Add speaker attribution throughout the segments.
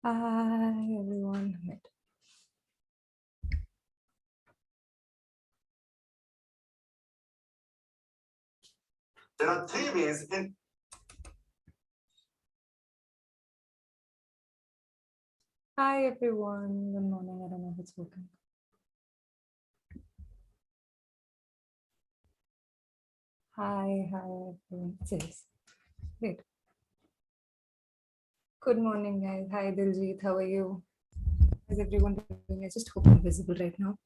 Speaker 1: Hi everyone. Wait.
Speaker 2: There are three ways in.
Speaker 1: Hi everyone. Good morning. I don't know if it's working. Hi everyone. Yes. Wait. Good morning, guys. Hi Diljit. How are you? How's everyone doing? I just hope I'm visible right now.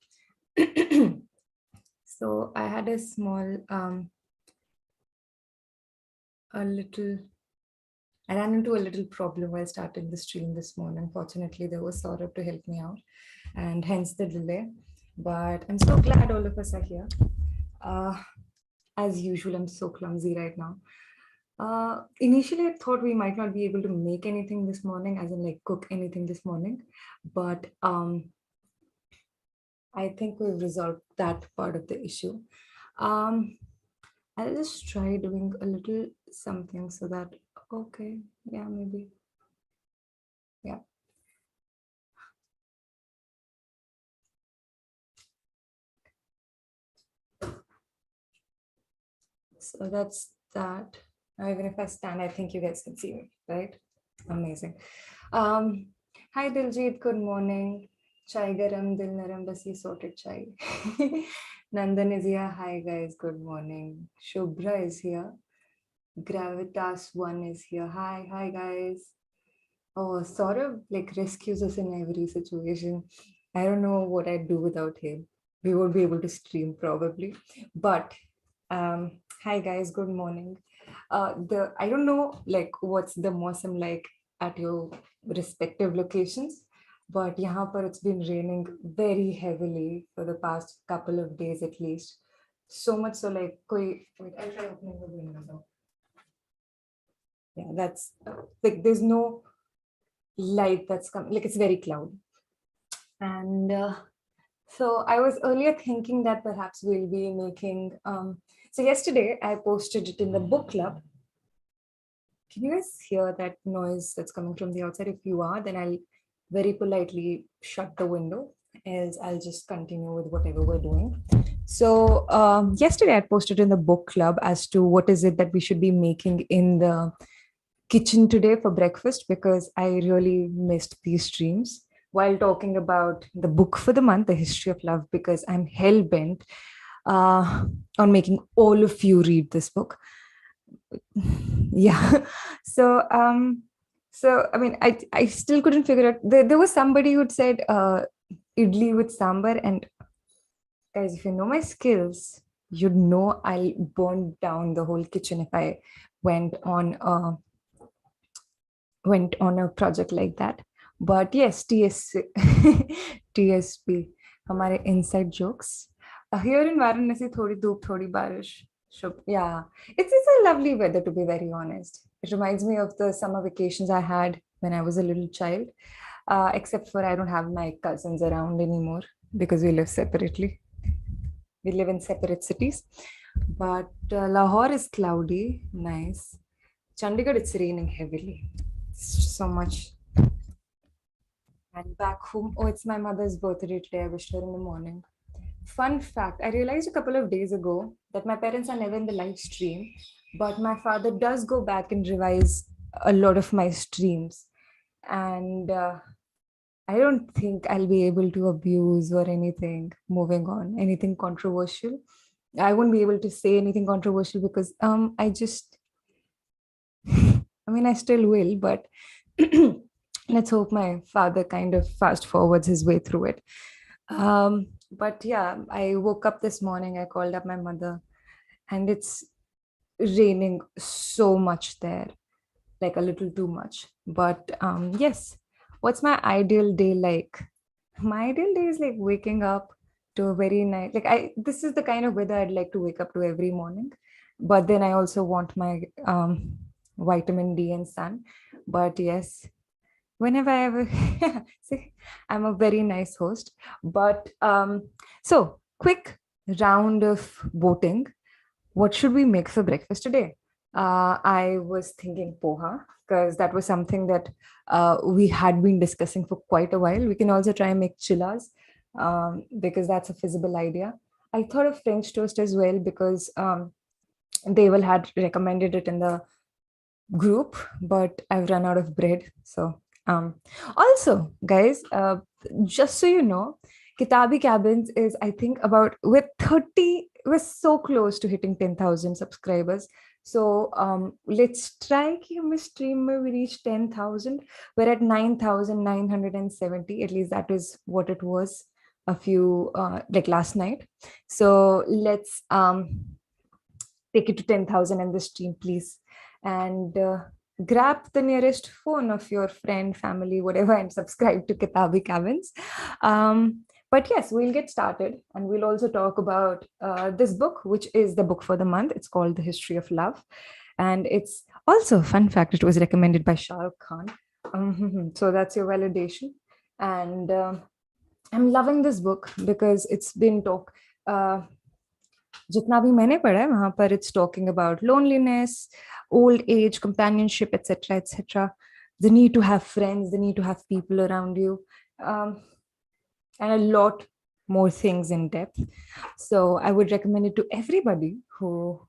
Speaker 1: So I had a small, a little. I ran into a little problem while starting the stream this morning. Fortunately, there was Saurabh to help me out, and hence the delay. But I'm so glad all of us are here. Uh, as usual, I'm so clumsy right now. Initially, I thought we might not be able to make anything this morning, as in like cook anything this morning, but I think we've resolved that part of the issue. Um, I'll just try doing a little something so that, okay, yeah, maybe, yeah. So that's that. Now, even if I stand, I think you guys can see me, right? Amazing. Um, Hi Diljit, good morning. Chai garam, dil naram, bas ye sorted chai. Nandan is here. Hi guys, good morning. Shubhra is here. Gravitas1 is here. Hi guys. Oh, sort of like rescues us in every situation. I don't know what I'd do without him. We won't be able to stream probably. But hi guys, good morning. The I don't know like what's the Mosam like at your respective locations, but यहाँ पर it's been raining very heavily for the past couple of days at least. So much so like wait, I'll try opening the window now. Yeah, that's like there's no light that's coming, like it's very cloudy. And so I was earlier thinking that perhaps we'll be making, so yesterday I posted it in the book club. Can you guys hear that noise that's coming from the outside? If you are, then I'll very politely shut the window, as I'll just continue with whatever we're doing. So yesterday I posted in the book club as to what is it that we should be making in the kitchen today for breakfast, because I really missed these streams while talking about the book for the month, The History of Love, because I'm hell bent on making all of you read this book. Yeah. So I mean, I still couldn't figure out. There was somebody who'd said idli with sambar, and guys, if you know my skills, you'd know I'll burn down the whole kitchen if I went on a a project like that. But yes, TSP, हमारे inside jokes. Here in Varanasi, थोड़ी धूप, थोड़ी बारिश. Yeah, it's a lovely weather, to be very honest. It reminds me of the summer vacations I had when I was a little child. Except for I don't have my cousins around anymore because we live separately. We live in separate cities. But Lahore is cloudy, nice. Chandigarh, it's raining heavily. So much. And back home, oh, it's my mother's birthday today. I wished her in the morning. Fun fact, I realized a couple of days ago that my parents are never in the live stream, but my father does go back and revise a lot of my streams. And I don't think I'll be able to abuse or anything. Moving on, anything controversial. I won't be able to say anything controversial because I just, I mean, I still will, but let's hope my father kind of fast forwards his way through it. But yeah, I woke up this morning, I called up my mother, and it's raining so much there, like a little too much. But yes, what's my ideal day like? My ideal day is like waking up to a very nice, like this is the kind of weather I'd like to wake up to every morning. But then I also want my vitamin D and sun. But yes, whenever I ever see, I'm a very nice host. But so quick round of voting. What should we make for breakfast today? I was thinking poha because that was something that we had been discussing for quite a while. We can also try and make chillas because that's a feasible idea. I thought of French toast as well because they will had recommended it in the group, but I've run out of bread. So, also, guys, just so you know, Kitaabi Cabins is, I think, about with 30, we're so close to hitting 10,000 subscribers. So, let's try chemistry. We reach 10,000. We're at 9,970. At least that is what it was a few, like last night. So, let's take it to 10,000 in the stream, please. And grab the nearest phone of your friend, family, whatever, and subscribe to Kitaabi Cabins. But yes, we'll get started and we'll also talk about this book, which is the book for the month. It's called The History of Love. And it's also, fun fact, it was recommended by Shah Rukh Khan. So that's your validation. And I'm loving this book because it's been talk. जितना भी मैंने पढ़ा है वहां पर it's talking about loneliness, old age, companionship, etc., etc., the need to have friends, the need to have people around you, and a lot more things in depth. So I would recommend it to everybody who,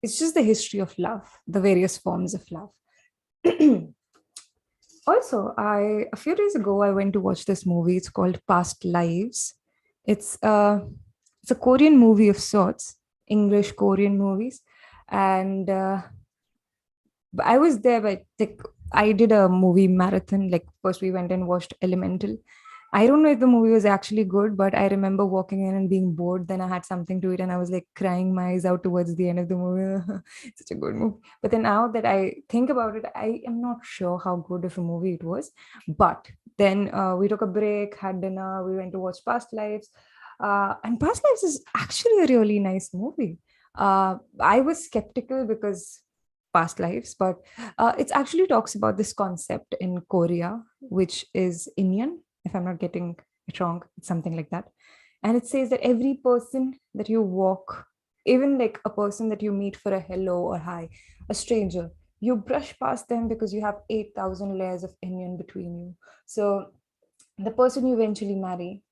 Speaker 1: it's just the history of love, the various forms of love. Also, a few days ago I went to watch this movie. It's called Past Lives. It's it's a Korean movie of sorts, English Korean movies, and I was there. But like, I did a movie marathon. Like first we went and watched Elemental. I don't know if the movie was actually good, but I remember walking in and being bored. Then I had something to eat, and I was like crying my eyes out towards the end of the movie. Such a good movie. But then now that I think about it, I am not sure how good of a movie it was. But then we took a break, had dinner, we went to watch Past Lives. And Past Lives is actually a really nice movie. I was skeptical because past lives, but it actually talks about this concept in Korea, which is Indian, if I'm not getting it wrong, it's something like that. And it says that every person that you walk, even like a person that you meet for a hello or hi, a stranger, you brush past them because you have 8,000 layers of Indian between you. So the person you eventually marry,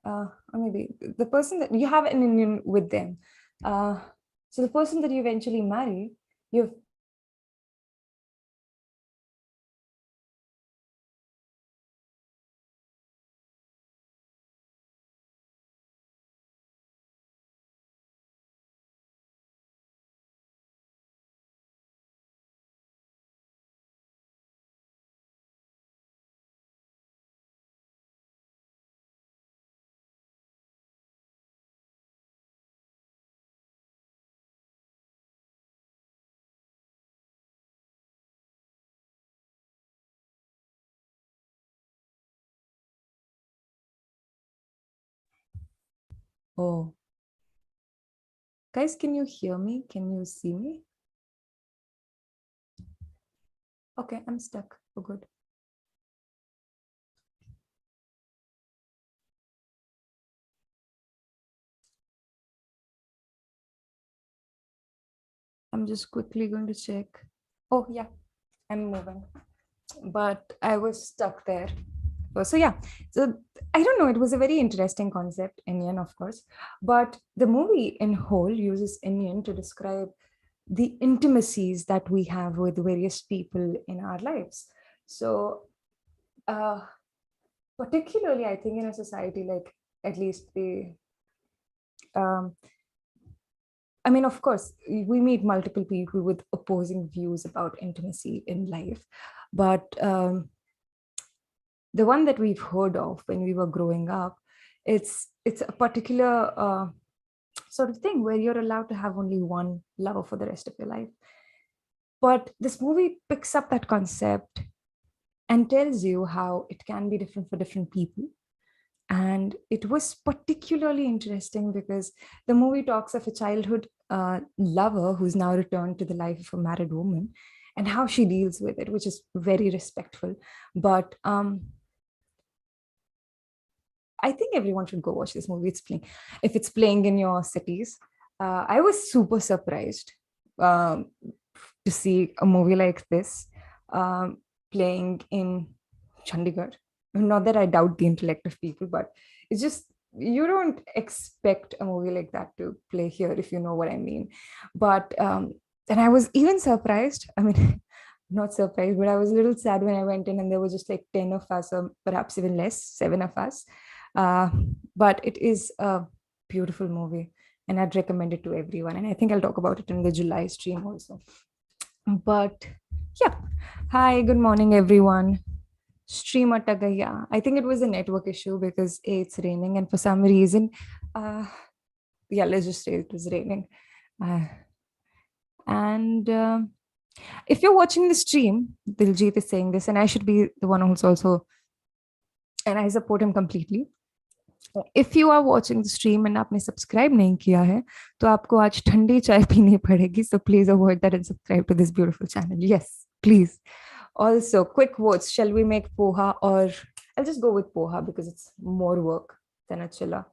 Speaker 1: or maybe the person that you have an Indian with them. So the person that you eventually marry, you've oh, guys, can you hear me? Can you see me? Okay, I'm stuck. Oh, good. I'm just quickly going to check. Oh, yeah, I'm moving. But I was stuck there. So, yeah, so I don't know. It was a very interesting concept, Indian, of course. But the movie in whole uses Indian to describe the intimacies that we have with various people in our lives. So, uh, particularly, I think in a society like at least the um, I mean, of course, we meet multiple people with opposing views about intimacy in life, but the one that we've heard of when we were growing up, it's a particular sort of thing where you're allowed to have only one lover for the rest of your life. But this movie picks up that concept and tells you how it can be different for different people. And it was particularly interesting because the movie talks of a childhood lover who's now returned to the life of a married woman and how she deals with it, which is very respectful. But I think everyone should go watch this movie. It's playing if it's playing in your cities. I was super surprised. to see a movie like this playing in Chandigarh. Not that I doubt the intellect of people, but it's just you don't expect a movie like that to play here, if you know what I mean. But and I was even surprised. I mean, not surprised, but I was a little sad when I went in and there were just like 10 of us, or perhaps even less, 7 of us. But it is a beautiful movie and I'd recommend it to everyone. And I think I'll talk about it in the July stream also. But yeah, hi, good morning, everyone. Stream atta gaya. I think it was a network issue because it's raining, and for some reason, yeah, let's just say it was raining. And if you're watching the stream, Diljit is saying this, and I should be the one who's also, and I support him completely. If you are watching the stream and आपने subscribe नहीं किया है तो आपको आज ठंडी चाय पीनी पड़ेगी, so please avoid that and subscribe to this beautiful channel. Yes, please. Also, quick votes. Shall we make poha, or I'll just go with poha because it's more work than a chilla,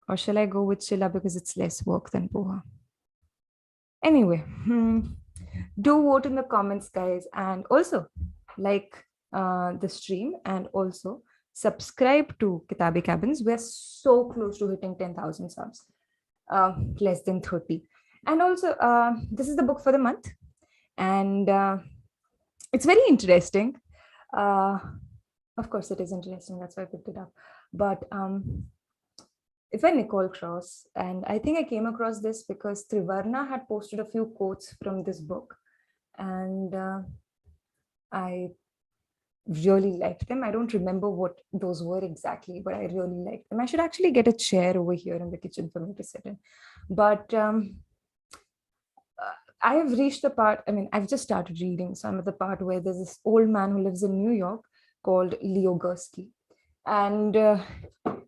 Speaker 1: or shall I go with chilla because it's less work than poha? Anyway, do vote in the comments, guys, and also like the stream, and also subscribe to Kitaabi Cabins. We're so close to hitting 10,000 subs, less than 30. And also, this is the book for the month, and it's very interesting. Of course, it is interesting. That's why I picked it up. But it's by Nicole Cross, and I think I came across this because Trivarna had posted a few quotes from this book, and I really liked them. I don't remember what those were exactly, but I really liked them. I should actually get a chair over here in the kitchen for me to sit in. But I have reached the part, I mean, I've just started reading. So I'm at the part where there's this old man who lives in New York called Leo Gursky. And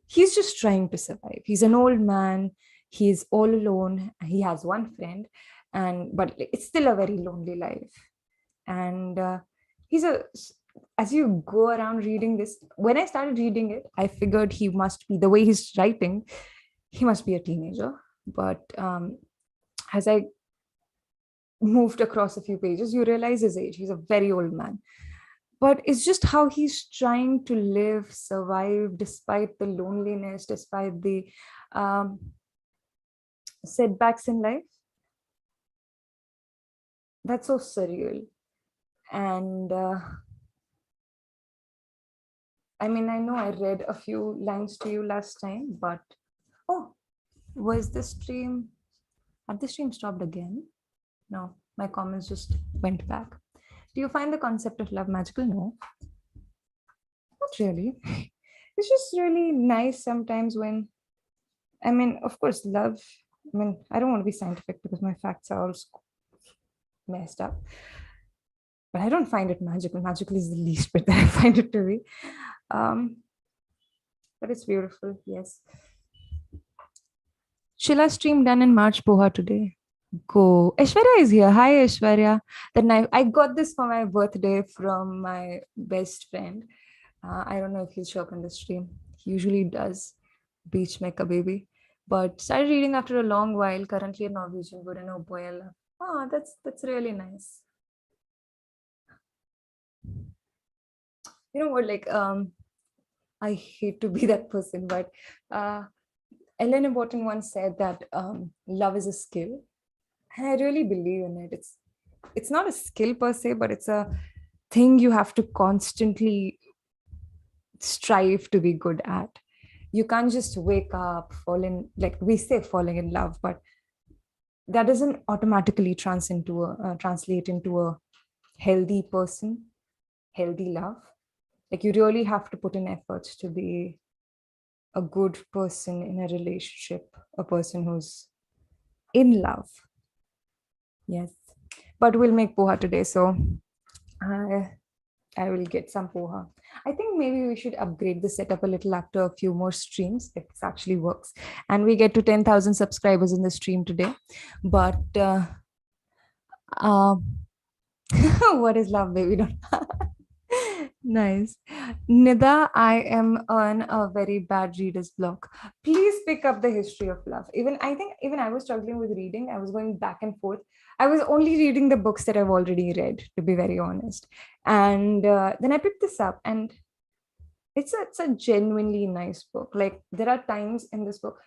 Speaker 1: he's just trying to survive. He's an old man. He's all alone. He has one friend, but it's still a very lonely life. And as you go around reading this, when I started reading it, I figured he must be, the way he's writing, he must be a teenager. But as I moved across a few pages, you realize his age. He's a very old man. But it's just how he's trying to live, survive, despite the loneliness, despite the setbacks in life. That's so surreal. And I mean, I know I read a few lines to you last time, but was the stream, had the stream stopped again? No, my comments just went back. Do you find the concept of love magical? No, not really. It's just really nice sometimes when, I mean, of course, love, I mean, I don't want to be scientific because my facts are all messed up, but I don't find it magical. Magical is the least bit that I find it to be. But it's beautiful, yes. Shilla stream done in March poha today. Go. Aishwarya is here. Hi, Aishwarya. The knife. I got this for my birthday from my best friend. I don't know if he'll show up in the stream. He usually does. Beach Mecca baby. But started reading after a long while. Currently a Norwegian word and Oboela. Oh, that's really nice. You know what? Like I hate to be that person, but Ellen Important once said that love is a skill. And I really believe in it. It's not a skill per se, but it's a thing you have to constantly strive to be good at. You can't just wake up, like we say falling in love, but that doesn't automatically translate into a healthy person, healthy love. Like you really have to put in efforts to be a good person in a relationship, a person who's in love. Yes, but we'll make poha today, so I will get some poha. I think maybe we should upgrade the setup a little after a few more streams if this actually works, and we get to 10,000 subscribers in the stream today. But what is love, baby? Don't Nice. Nida, I am on a very bad reader's block. Please pick up the history of love. Even I think even I was struggling with reading. I was going back and forth. I was only reading the books that I've already read, to be very honest. And then I picked this up, and it's a genuinely nice book. Like there are times in this book,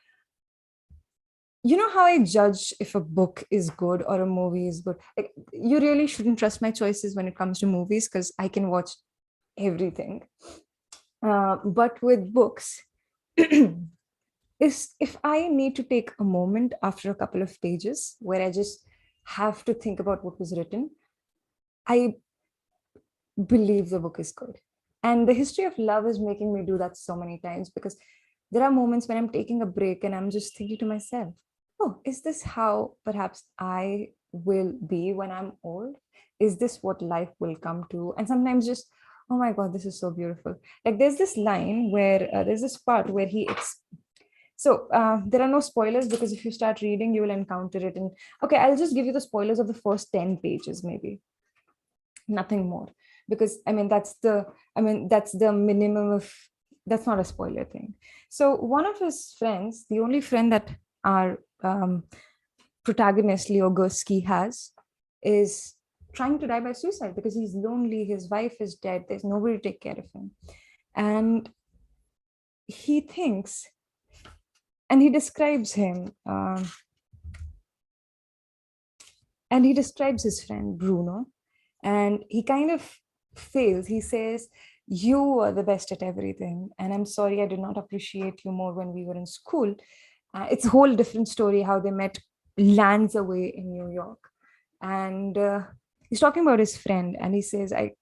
Speaker 1: you know how I judge if a book is good or a movie is good. Like you really shouldn't trust my choices when it comes to movies because I can watch everything. But with books, is if I need to take a moment after a couple of pages where I just have to think about what was written, I believe the book is good. And the history of love is making me do that so many times because there are moments when I'm taking a break and I'm just thinking to myself, oh, is this how perhaps I will be when I'm old? Is this what life will come to? And sometimes just, oh my God, this is so beautiful. Like there's this line where there's this part where there are no spoilers because if you start reading, you will encounter it. And okay, I'll just give you the spoilers of the first 10 pages, maybe nothing more, because that's the minimum of, that's not a spoiler thing. So one of his friends, the only friend that our protagonist Leo Gursky has, is trying to die by suicide because he's lonely, his wife is dead, there's nobody to take care of him. And he thinks, and he describes him and he describes his friend Bruno, and he kind of fails. He says, you are the best at everything, and I'm sorry I did not appreciate you more when we were in school. It's a whole different story how they met lands away in New York. And he's talking about his friend, and he says, I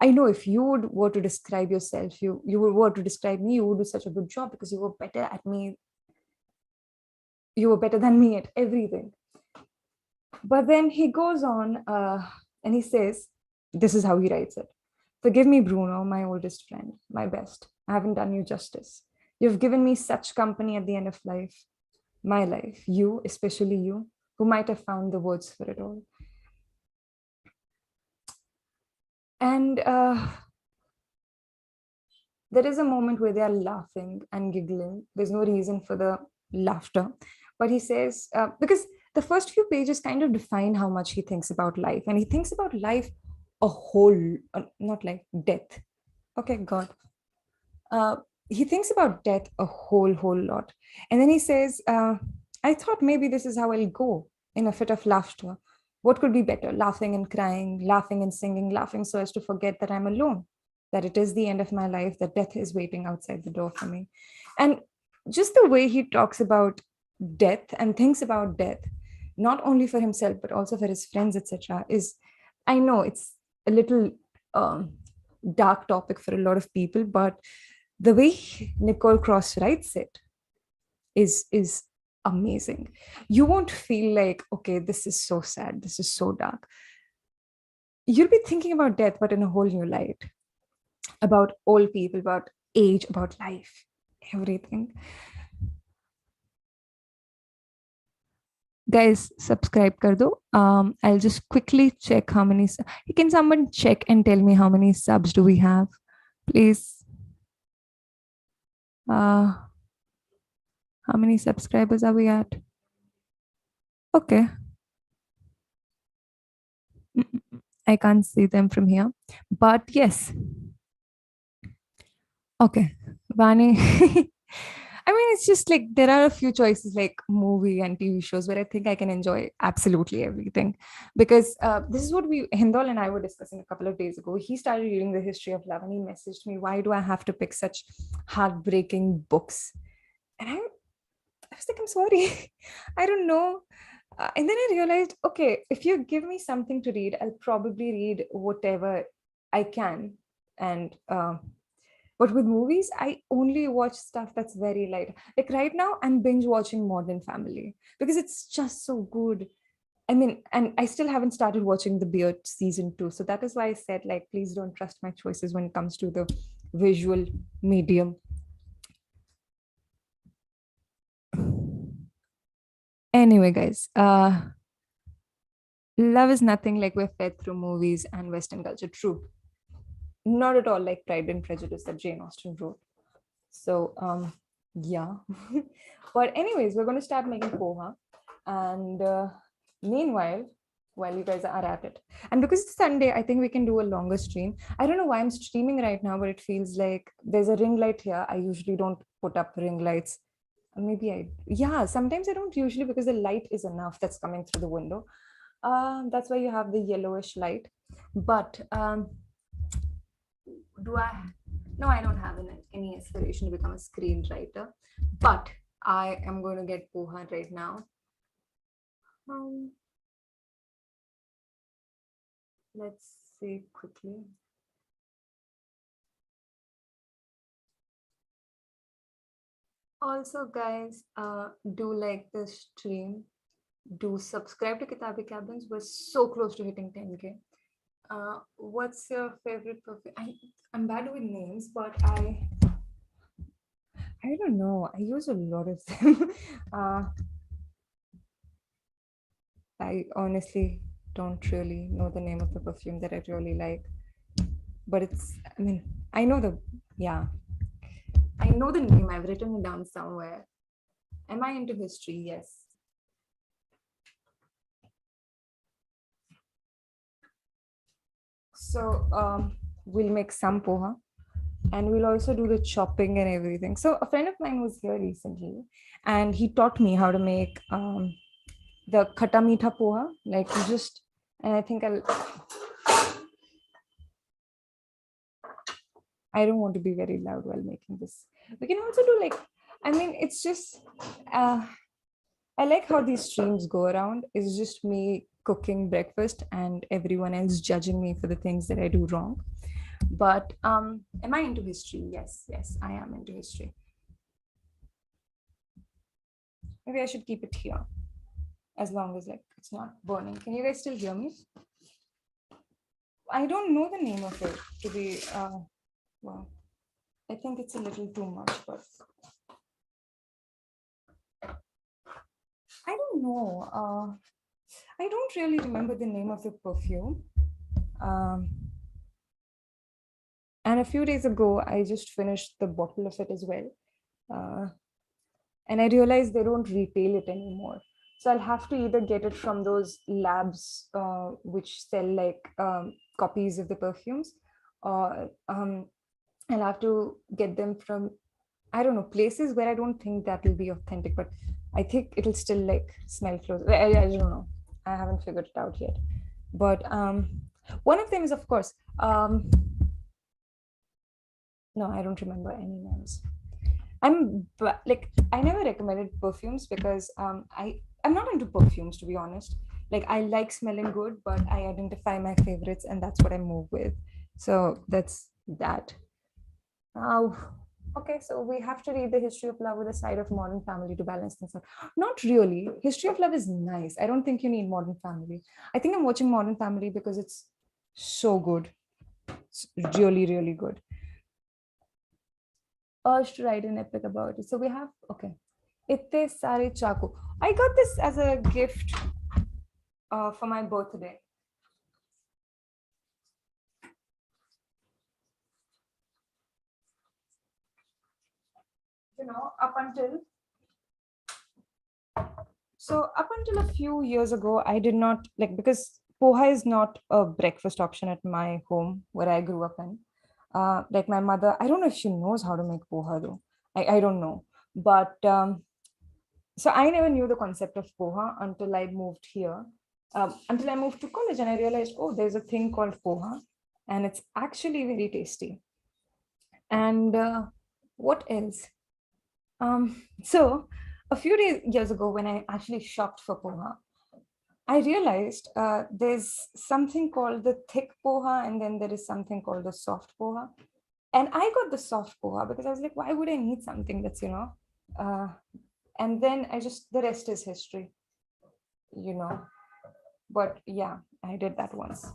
Speaker 1: know if you were to describe yourself, you were to describe me, you would do such a good job because you were better at me, you were better than me at everything. But then he goes on and he says, this is how he writes it. Forgive me, Bruno, my oldest friend, my best. I haven't done you justice. You've given me such company at the end of life, my life, you, especially you, who might have found the words for it all. And there is a moment where they are laughing and giggling. There's no reason for the laughter. But he says, because the first few pages kind of define how much he thinks about life. And he thinks about life a whole, not like death. Okay, God. Uh, he thinks about death a whole lot. And then he says, I thought maybe this is how I'll go in a fit of laughter. What could be better? Laughing and crying, laughing and singing, laughing so as to forget that I'm alone, that it is the end of my life, that death is waiting outside the door for me. And just the way he talks about death and thinks about death, not only for himself, but also for his friends, etc., is, I know it's a little dark topic for a lot of people, but the way Nicole Cross writes it is amazing. You won't feel like, okay, this is so sad, this is so dark. You'll be thinking about death, but in a whole new light, about old people, about age, about life, everything. Guys, subscribe kar do. I'll just quickly check how many. Can someone check and tell me how many subs do we have, please? How many subscribers are we at? Okay. I can't see them from here, but yes. Okay, Vaani. I mean, it's just like there are a few choices like movie and TV shows where I think I can enjoy absolutely everything. Because this is what Hindol and I were discussing a couple of days ago. He started reading the history of love and he messaged me, why do I have to pick such heartbreaking books? And I was like, I'm sorry. I don't know. And then I realized, okay, if you give me something to read, I'll probably read whatever I can. And but with movies, I only watch stuff that's very light. Like right now, I'm binge watching Modern Family because it's just so good. I mean, and I still haven't started watching The Beard season 2. So that is why I said, like, please don't trust my choices when it comes to the visual medium. Anyway, guys, love is nothing like we're fed through movies and Western culture. True. not at all like Pride and Prejudice that Jane Austen wrote. So yeah. But anyways, we're going to start making poha. And meanwhile, while you guys are at it, and because it's Sunday, I think we can do a longer stream. I don't know why I'm streaming right now, but it feels like there's a ring light here. I usually don't put up ring lights. Maybe yeah, sometimes I don't usually, because the light is enough that's coming through the window. That's why you have the yellowish light. But do I? No, I don't have any aspiration to become a screenwriter, but I am going to get poha right now. Um, let's see quickly. Also, guys, do like this stream. Do subscribe to Kitaabi Cabins. We're so close to hitting 10K. What's your favorite perfume? I'm bad with names, but I don't know. I use a lot of them. I honestly don't really know the name of the perfume that I really like, but I mean, I know yeah, I know the name. I've written it down somewhere. Am I into history? Yes. So we'll make some poha, and we'll also do the chopping and everything. So a friend of mine was here recently, and he taught me how to make the khata meetha poha. Like you just, and I think I don't want to be very loud while making this. We can also do like, I mean, it's just, I like how these streams go around. It's just me cooking breakfast and everyone else judging me for the things that I do wrong. But am I into history? Yes, yes, I am into history. Maybe I should keep it here as long as like it's not burning. Can you guys still hear me? I don't know the name of it to be, well, I think it's a little too much, but I don't know. I don't really remember the name of the perfume. Um, and a few days ago, I just finished the bottle of it as well. Uh, and I realized they don't retail it anymore. So I'll have to either get it from those labs which sell like copies of the perfumes, or I'll have to get them from, I don't know, places where I don't think that will be authentic, but I think it'll still like smell close. I don't know. I haven't figured it out yet. But one of them is, of course, no, I don't remember any names. Like, I never recommended perfumes because I'm not into perfumes, to be honest. Like, I like smelling good, but I identify my favorites and that's what I move with. So that's that. Oh, okay, so we have to read the history of love with a side of Modern Family to balance things out. Not really. History of love is nice. I don't think you need Modern Family. I think I'm watching Modern Family because it's so good. It's really, really good. Urge to write an epic about it. So we have, okay. Itte Sare Chaku. I got this as a gift for my birthday. You know, up until a few years ago, I did not like, because poha is not a breakfast option at my home where I grew up in. Like my mother, I don't know if she knows how to make poha though. I don't know. But so I never knew the concept of poha until I moved here. Until I moved to college and I realized, oh, there's a thing called poha and it's actually very tasty. And what else? So a few years ago, when I actually shopped for poha, I realized there's something called the thick poha, and then there is something called the soft poha. And I got the soft poha because I was like, why would I need something that's, uh, and then the rest is history, you know. But yeah, I did that once.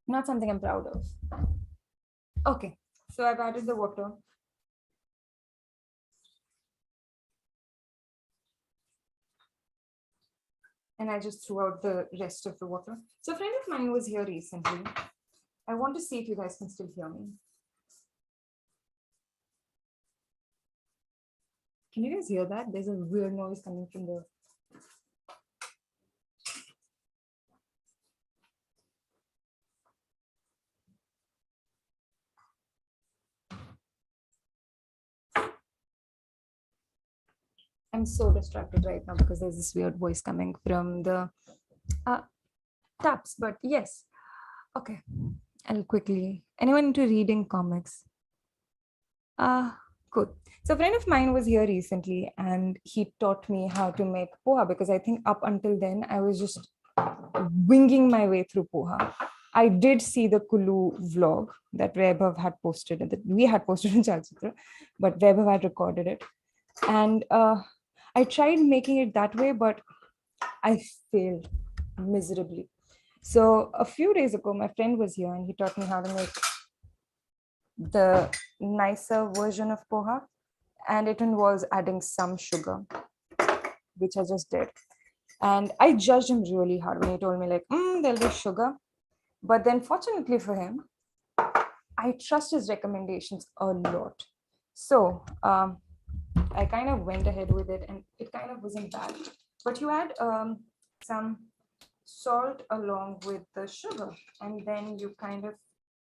Speaker 1: Not something I'm proud of. Okay, so I've added the water. And I just threw out the rest of the water. So a friend of mine was here recently. I want to see if you guys can still hear me. Can you guys hear that? There's a weird noise coming from the... I'm so distracted right now because there's this weird voice coming from the taps. But yes, okay. I'll quickly. Anyone into reading comics? Good. So a friend of mine was here recently and he taught me how to make poha because I think up until then I was just winging my way through poha. I did see the Kulu vlog that Vaibhav had posted, that we had posted in Chalchitra, but Vaibhav had recorded it. And I tried making it that way, but I failed miserably. So a few days ago, my friend was here and he taught me how to make the nicer version of poha, and it involves adding some sugar, which I just did. And I judged him really hard when he told me like, there'll be sugar. But then fortunately for him, I trust his recommendations a lot. So I kind of went ahead with it and it kind of wasn't bad. But you add some salt along with the sugar and then you kind of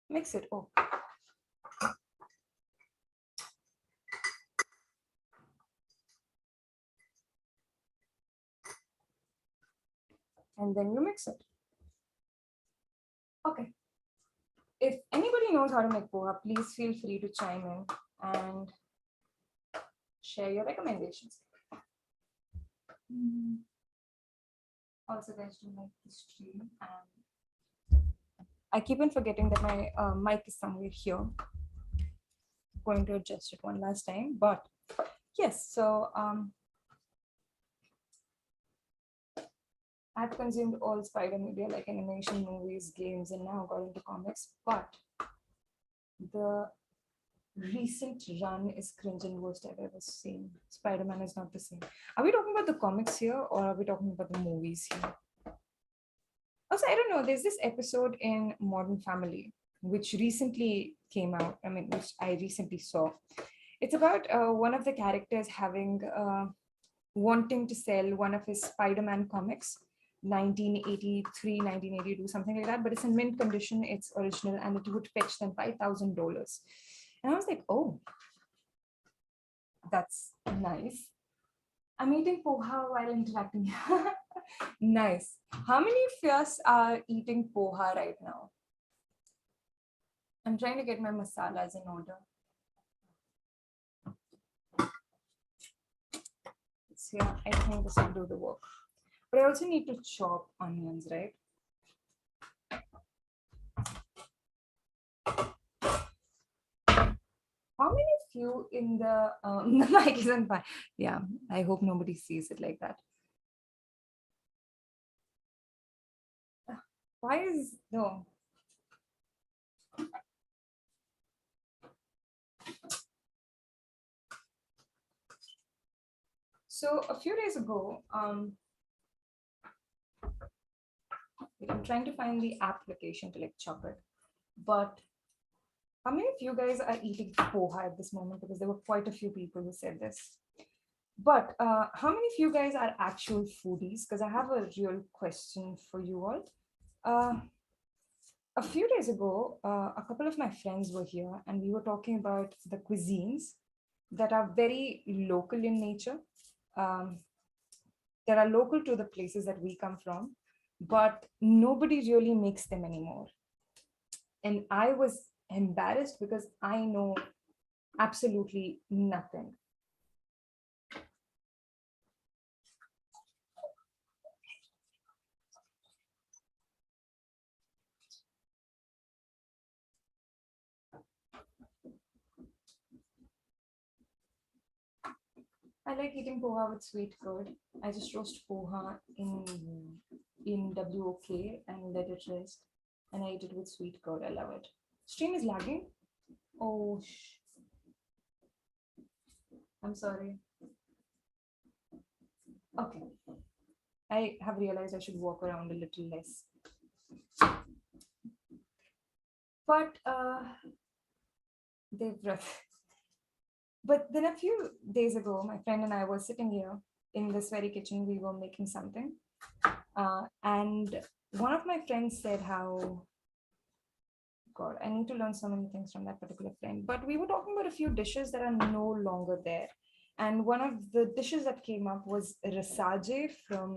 Speaker 1: mix it. Oh. And then you mix it. Okay. If anybody knows how to make poha, please feel free to chime in and share your recommendations. Also, guys, do like the stream. And I keep on forgetting that my mic is somewhere here. Going to adjust it one last time, but yes. So I've consumed all spider media like animation, movies, games, and now got into comics. But the recent run is cringe and worst I've ever seen. Spider-Man is not the same. Are we talking about the comics here or are we talking about the movies here? Also, I don't know. There's this episode in Modern Family which recently came out. I mean, which I recently saw. It's about one of the characters having wanting to sell one of his Spider-Man comics, 1983, 1982, something like that. But it's in mint condition. It's original, and it would fetch them $5,000. And I was like, oh, that's nice. I'm eating poha while interacting. Nice. How many of us are eating poha right now? I'm trying to get my masalas in order. So yeah, I think this will do the work. But I also need to chop onions, right? How many of you in the the mic isn't fine? Yeah, I hope nobody sees it like that. Why is no? So a few days ago, I'm trying to find the application to like chop it, but how many of you guys are eating poha at this moment? Because there were quite a few people who said this. But how many of you guys are actual foodies? Because I have a real question for you all. A few days ago, a couple of my friends were here and we were talking about the cuisines that are very local in nature, that are local to the places that we come from, but nobody really makes them anymore. And I was embarrassed because I know absolutely nothing. I like eating poha with sweet curd. I just roast poha in WOK and let it rest. And I eat it with sweet curd. I love it. Stream is lagging. Oh, I'm sorry. Okay. I have realized I should walk around a little less. But they've but then a few days ago, my friend and I were sitting here in this very kitchen. We were making something, and one of my friends said how, God, I need to learn so many things from that particular friend. But we were talking about a few dishes that are no longer there. And one of the dishes that came up was rasaje from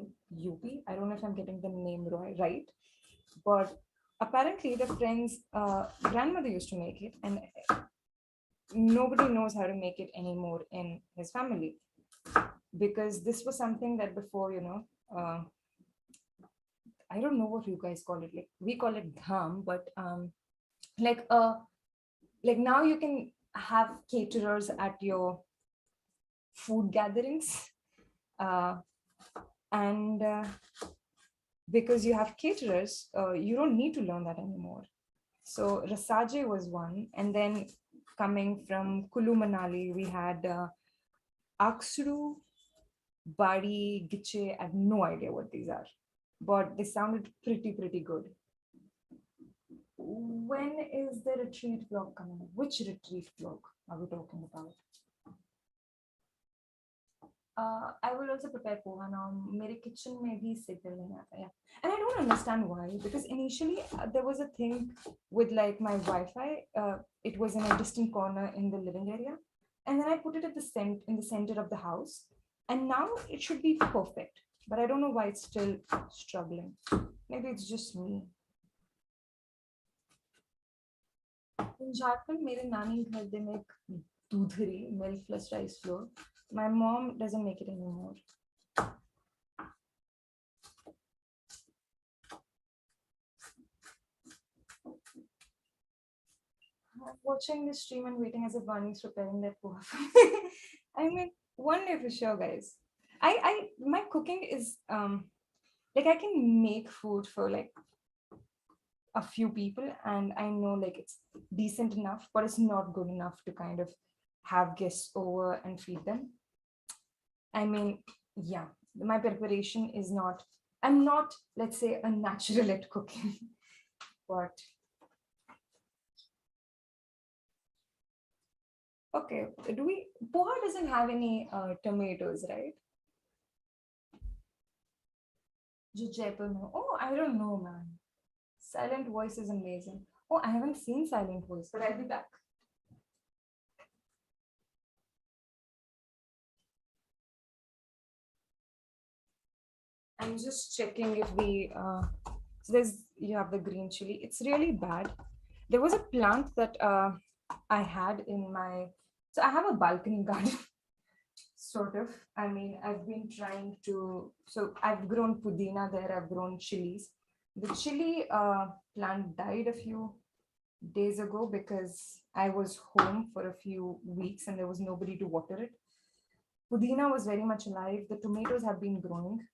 Speaker 1: UP. I don't know if I'm getting the name right, but apparently the friend's grandmother used to make it, and nobody knows how to make it anymore in his family, because this was something that before, I don't know what you guys call it. Like we call it dham, but like like now you can have caterers at your food gatherings, uh, and because you have caterers, you don't need to learn that anymore. So rasaje was one, and then coming from Kulu Manali, we had aksru, bari, giche. I have no idea what these are, but they sounded pretty good. When is the retreat vlog coming? Which retreat vlog are we talking about? I will also prepare poha now. मेरे kitchen में भी signal नहीं आता, yeah. And I don't understand why, because initially there was a thing with like my Wi-Fi. It was in a distant corner in the living area, and then I put it at the in the center of the house, and now it should be perfect. But I don't know why it's still struggling. Maybe it's just me. In Jharkhand, मेरे नानी घर they make दूधरी, milk plus rice flour. My mom doesn't make it anymore. Watching this stream and waiting as if Vaani's preparing that poha. I mean, one day for sure, guys. My cooking is like I can make food for like a few people, and I know like it's decent enough, but it's not good enough to kind of have guests over and feed them. I mean, yeah, my preparation is not, I'm not, let's say, a natural at cooking, but okay. Poha doesn't have any tomatoes, right? Oh, I don't know, man. Silent Voice is amazing. Oh, I haven't seen Silent Voice, but I'll be back. I'm just checking if so you have the green chili. It's really bad. There was a plant that I had in so I have a balcony garden, sort of. I mean, I've been trying so I've grown pudina there, I've grown chilies. The chili plant died a few days ago because I was home for a few weeks and there was nobody to water it. Pudina was very much alive. The tomatoes have been growing.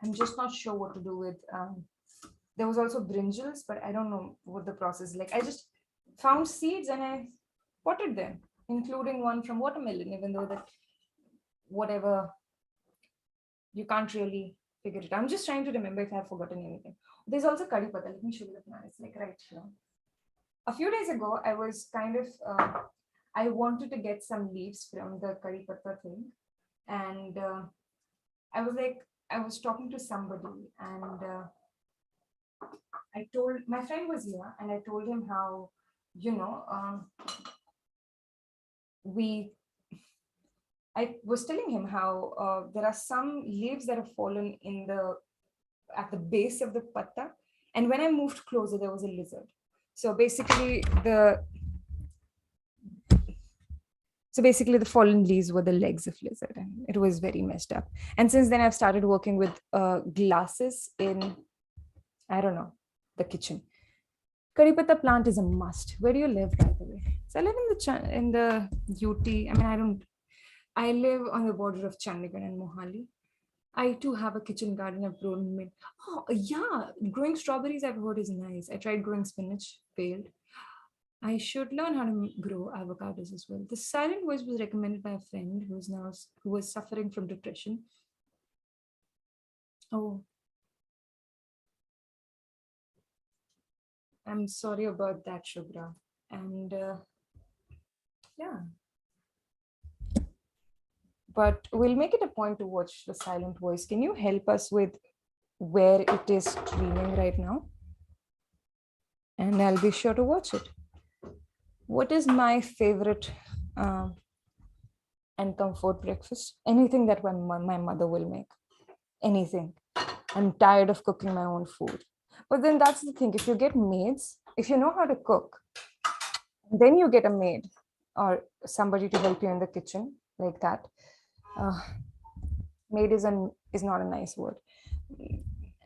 Speaker 1: I'm just not sure what to do with. There was also brinjals, but I don't know what the process is like. I just found seeds and I potted them, including one from watermelon, even though that whatever, you can't really figure it out. I'm just trying to remember if I've forgotten anything. There's also curry pata. Let me show you the plant. It's like right here. A few days ago, I was kind of, I wanted to get some leaves from the curry pata thing. And I was talking to somebody and I told, my friend was here and I told him how, I was telling him how there are some leaves that have fallen at the base of the patta. And when I moved closer, there was a lizard. So basically the fallen leaves were the legs of lizard, and it was very messed up. And since then I've started working with glasses in, I don't know, the kitchen. Curry patta plant is a must. Where do you live, by the way? So I live in the UT. I live on the border of Chandigarh and Mohali. I too have a kitchen garden. I've grown Oh yeah, growing strawberries I've heard is nice. I tried growing spinach, failed. I should learn how to grow avocados as well. The Silent Voice was recommended by a friend who was suffering from depression. Oh, I'm sorry about that, Shubhra. And yeah, but we'll make it a point to watch The Silent Voice. Can you help us with where it is streaming right now? And I'll be sure to watch it. What is my favorite um, and comfort breakfast? Anything that my mother will make. Anything. I'm tired of cooking my own food. But then that's the thing. If you get maids, if you know how to cook, then you get a maid or somebody to help you in the kitchen like that. Uh, Maid is not a nice word.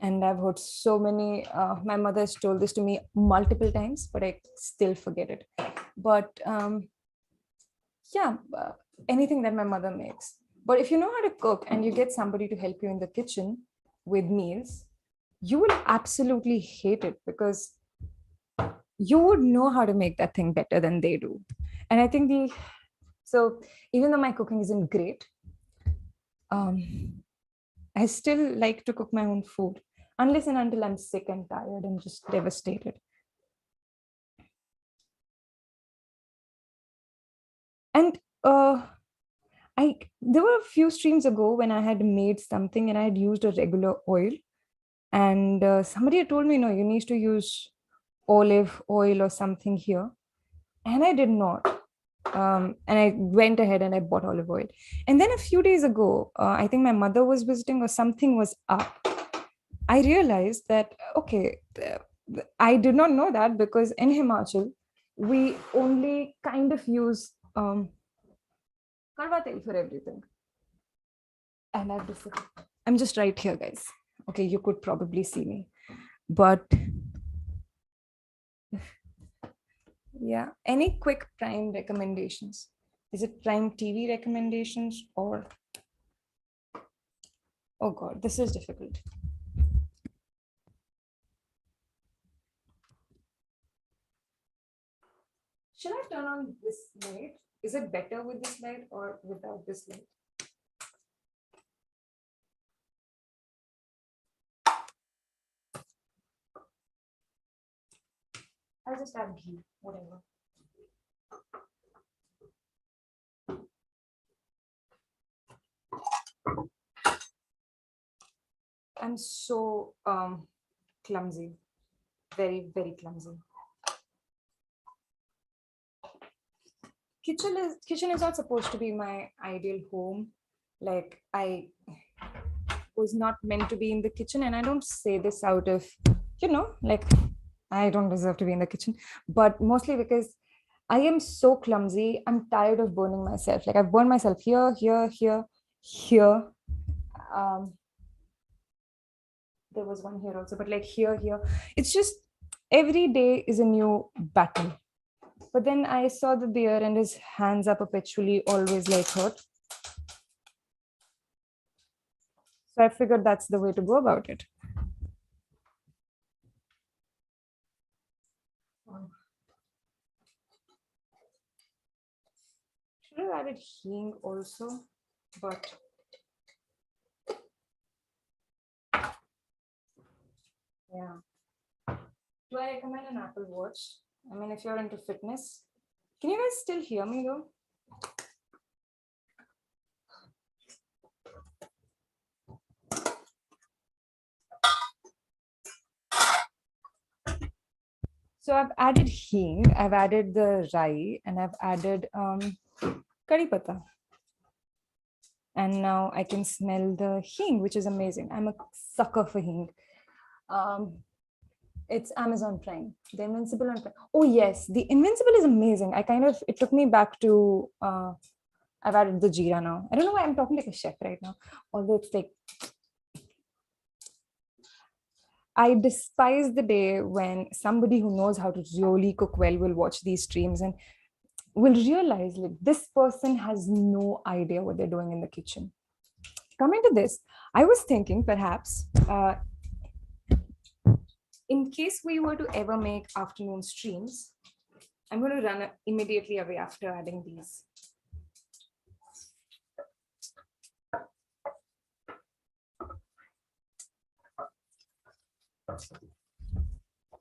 Speaker 1: And I've heard so many. My mother has told this to me multiple times, but I still forget it. But yeah, anything that my mother makes. But if you know how to cook and you get somebody to help you in the kitchen with meals, you will absolutely hate it because you would know how to make that thing better than they do. And I think so even though my cooking isn't great, um, I still like to cook my own food unless and until I'm sick and tired and just devastated. And I there were a few streams ago when I had made something and I had used a regular oil, and somebody had told me, no, you need to use olive oil or something here, and I did not. And I went ahead and I bought olive oil. And then a few days ago, I think my mother was visiting or something was up. I realized that, okay, I did not know that because in Himachal, we only kind of use karwa tel for everything. And I'm just right here, guys. Okay, you could probably see me. But yeah, any quick Prime recommendations? Is it Prime TV recommendations or, oh God, this is difficult. Should I turn on this light? Is it better with this light or without this light? I'll just add ghee, whatever. I'm so clumsy, very, very clumsy. Kitchen is not supposed to be my ideal home. Like I was not meant to be in the kitchen, and I don't say this out of, like I don't deserve to be in the kitchen, but mostly because I am so clumsy. I'm tired of burning myself. Like I've burned myself here, here, here, here. Um, there was one here also, but like here, here. It's just every day is a new battle. But then I saw the bear and his hands are perpetually always like hurt. So I figured that's the way to go about it. Should have added hing also, but yeah. Do I recommend an Apple Watch? I mean, if you're into fitness, can you guys still hear me though? So I've added hing, I've added the rai, and I've added curry pata. And now I can smell the hing, which is amazing. I'm a sucker for hing. Um, it's Amazon Prime, The Invincible on Prime. Oh yes, The Invincible is amazing. It took me back to, I've added the jeera now. I don't know why I'm talking like a chef right now, although it's like, I despise the day when somebody who knows how to really cook well will watch these streams and will realize like this person has no idea what they're doing in the kitchen. Coming to this, I was thinking perhaps in case we were to ever make afternoon streams, I'm going to run immediately away after adding these.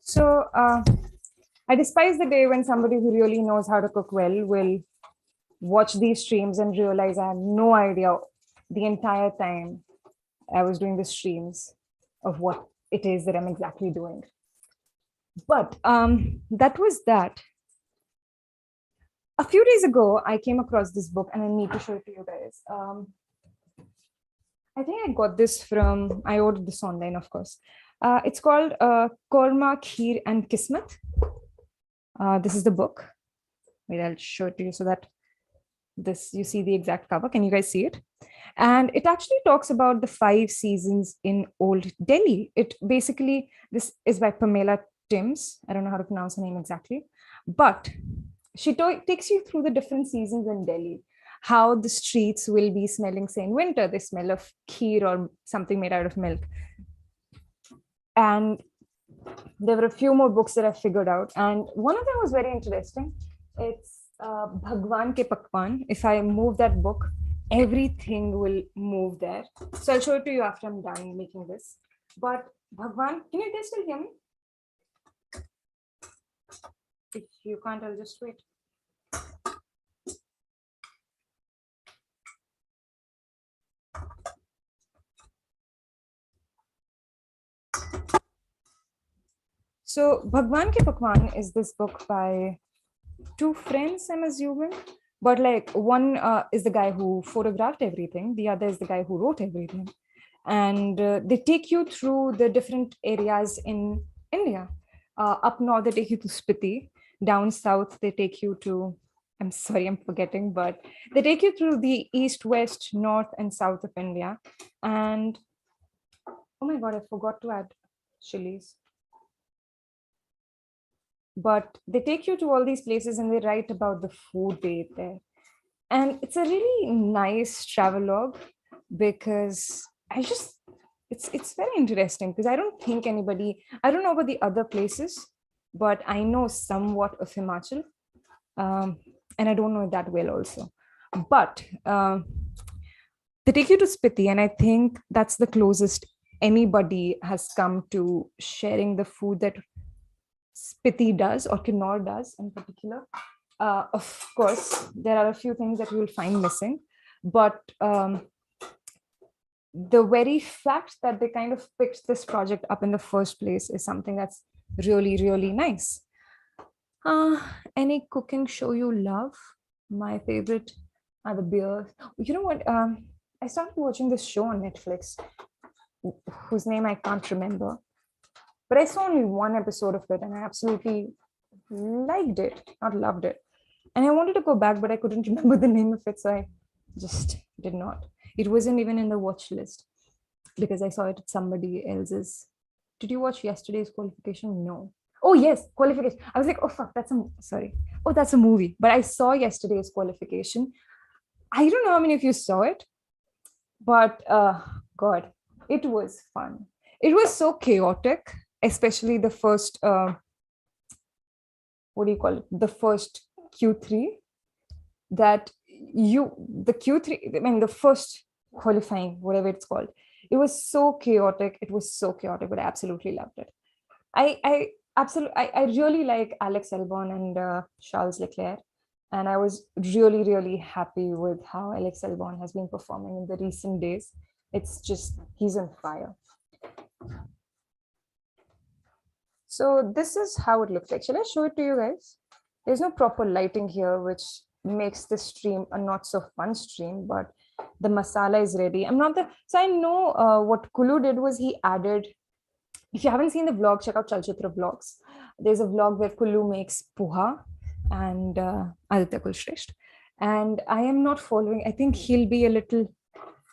Speaker 1: So I despise the day when somebody who really knows how to cook well will watch these streams and realize I have no idea the entire time I was doing the streams of what it is that I'm exactly doing. But that was that. A few days ago, I came across this book and I need to show it to you guys. I think I got this from, I ordered this online, of course. It's called Korma, Kheer and Kismet. This is the book. Wait, I'll show it to you so that you see the exact cover. Can you guys see it? And it actually talks about the 5 seasons in Old Delhi. This is by Pamela Timms. I don't know how to pronounce her name exactly, but she takes you through the different seasons in Delhi, how the streets will be smelling, say in winter, they smell of kheer or something made out of milk. And there were a few more books that I figured out. And one of them was very interesting. It's Bhagwan Ke Pakwan. If I move that book, everything will move there. So I'll show it to you after I'm done making this. But Bhagwan, can you guys still hear me? If you can't, I'll just wait. So Bhagwan Ke Pakwan is this book by 2 friends, I'm assuming. But like one is the guy who photographed everything. The other is the guy who wrote everything. And they take you through the different areas in India. Up north, they take you to Spiti. Down south, they take you to, I'm sorry, I'm forgetting, but they take you through the east, west, north, and south of India. And oh my God, I forgot to add chilies. But they take you to all these places and they write about the food they eat there. And it's a really nice travelogue because it's very interesting because I don't know about the other places, but I know somewhat of Himachal. And I don't know it that well also. But they take you to Spiti, and I think that's the closest anybody has come to sharing the food that Spiti does or Kinnaur does in particular. Of course, there are a few things that you will find missing, but the very fact that they kind of picked this project up in the first place is something that's really, really nice. Any cooking show you love? My favorite are the beers. You know what? I started watching this show on Netflix, whose name I can't remember, but I saw only one episode of it and I absolutely liked it, not loved it. And I wanted to go back, but I couldn't remember the name of it, so I just did not. It wasn't even in the watch list because I saw it at somebody else's. Did you watch yesterday's qualification? No. Oh yes, qualification. I was like, oh fuck, that's a movie. But I saw yesterday's qualification. I don't know how many of you saw it, but God, it was fun. It was so chaotic, especially the first, what do you call it? The first Q3 the first qualifying, whatever it's called. It was so chaotic. But I absolutely loved it. I really like Alex Albon and Charles Leclerc. And I was really, really happy with how Alex Albon has been performing in the recent days. It's just, he's on fire. So this is how it looks like. Shall I show it to you guys? There's no proper lighting here, which makes this stream a not so fun stream, but the masala is ready. So I know what Kulu did was he added, if you haven't seen the vlog, check out Chalchitra vlogs. There's a vlog where Kulu makes puha and Aditya Kulshresht. And I am not following, I think he'll be a little,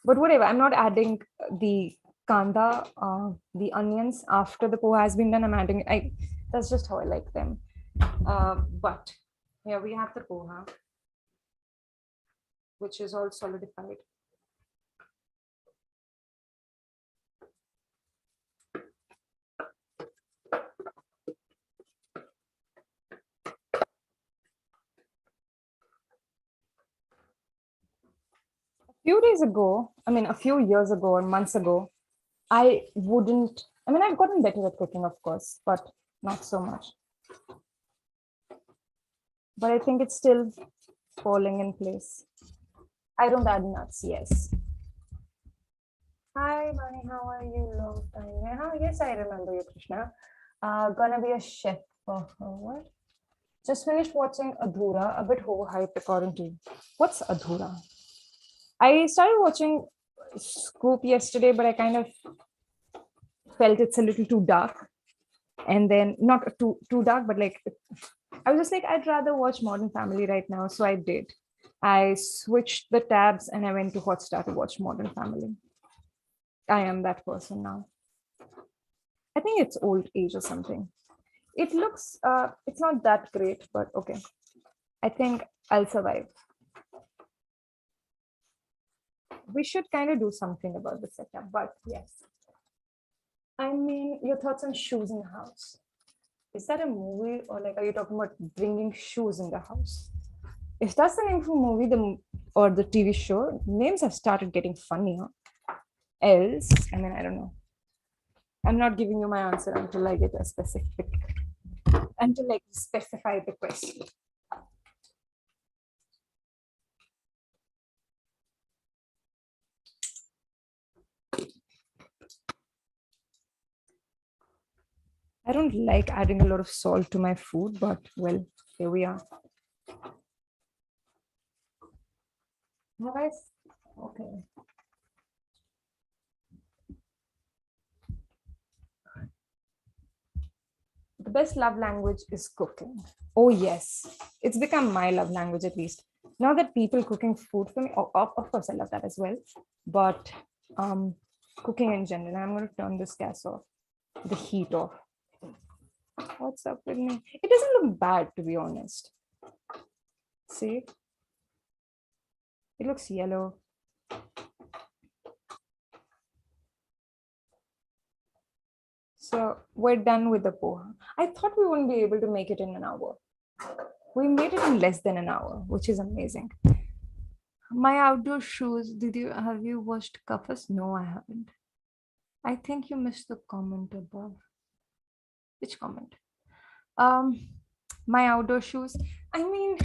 Speaker 1: but whatever, I'm not adding the kanda, the onions after the poha has been done. I'm adding, that's just how I like them. But here we have the poha, which is all solidified. A few years ago or months ago, I've gotten better at cooking, of course, but not so much. But I think it's still falling in place. I don't add nuts, yes. Hi, Vaani, how are you? Long time. Yeah, yes, I remember you, Krishna. Gonna be a chef for what? Just finished watching Adhura, a bit overhyped according to you. What's Adhura? I started watching Scoop yesterday, but I kind of felt it's a little too dark. And then not too dark, but like I was just like, I'd rather watch Modern Family right now. So I did. I switched the tabs and I went to Hotstar to watch Modern Family. I am that person now. I think it's old age or something. It looks, it's not that great, but okay. I think I'll survive. We should kind of do something about the setup, but yes. I mean, your thoughts on shoes in the house. Is that a movie or like, are you talking about bringing shoes in the house? If that's the name of a movie or the TV show, names have started getting funnier. Else, I mean, I don't know. I'm not giving you my answer until I get a specific, until I specify the question. I don't like adding a lot of salt to my food, but well, here we are. Have I? Okay. The best love language is cooking. Oh, yes. It's become my love language, at least. Not that people cooking food for me, of course, I love that as well. But cooking in general, I'm going to turn this gas off, the heat off. What's up with me? It doesn't look bad, to be honest. See? It looks yellow. So we're done with the poha. I thought we wouldn't be able to make it in an hour. We made it in less than an hour, which is amazing. My outdoor shoes, have you watched Kafas? No, I haven't. I think you missed the comment above. Which comment? My outdoor shoes. I mean,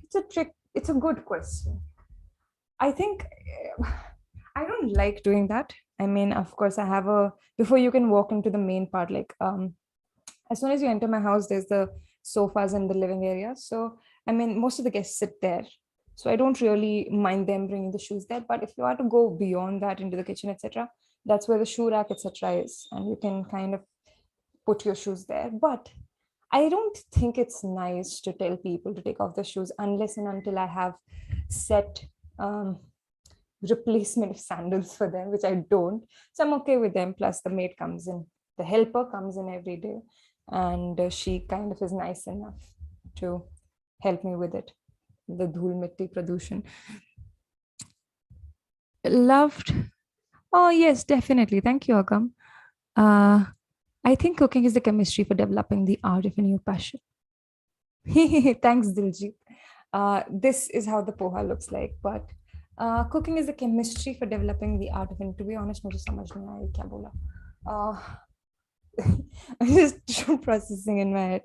Speaker 1: it's a trick. It's a good question. I think I don't like doing that. I mean, of course, I have before you can walk into the main part, like as soon as you enter my house, there's the sofas in the living area. So, I mean, most of the guests sit there. So I don't really mind them bringing the shoes there. But if you are to go beyond that into the kitchen, etc., that's where the shoe rack, etc., is, and you can kind of put your shoes there. But I don't think it's nice to tell people to take off their shoes unless and until I have set replacement of sandals for them, which I don't. So I'm okay with them. Plus, the maid comes in, the helper comes in every day, and she kind of is nice enough to help me with it. The dhul mitti pradushan. Loved. Oh, yes, definitely. Thank you, Agam. I think cooking is the chemistry for developing the art of a new passion. Thanks, Diljit. This is how the poha looks like, but cooking is the chemistry for developing the art of it. To be honest, मुझे समझ नहीं आया क्या बोला. I'm just processing in my head.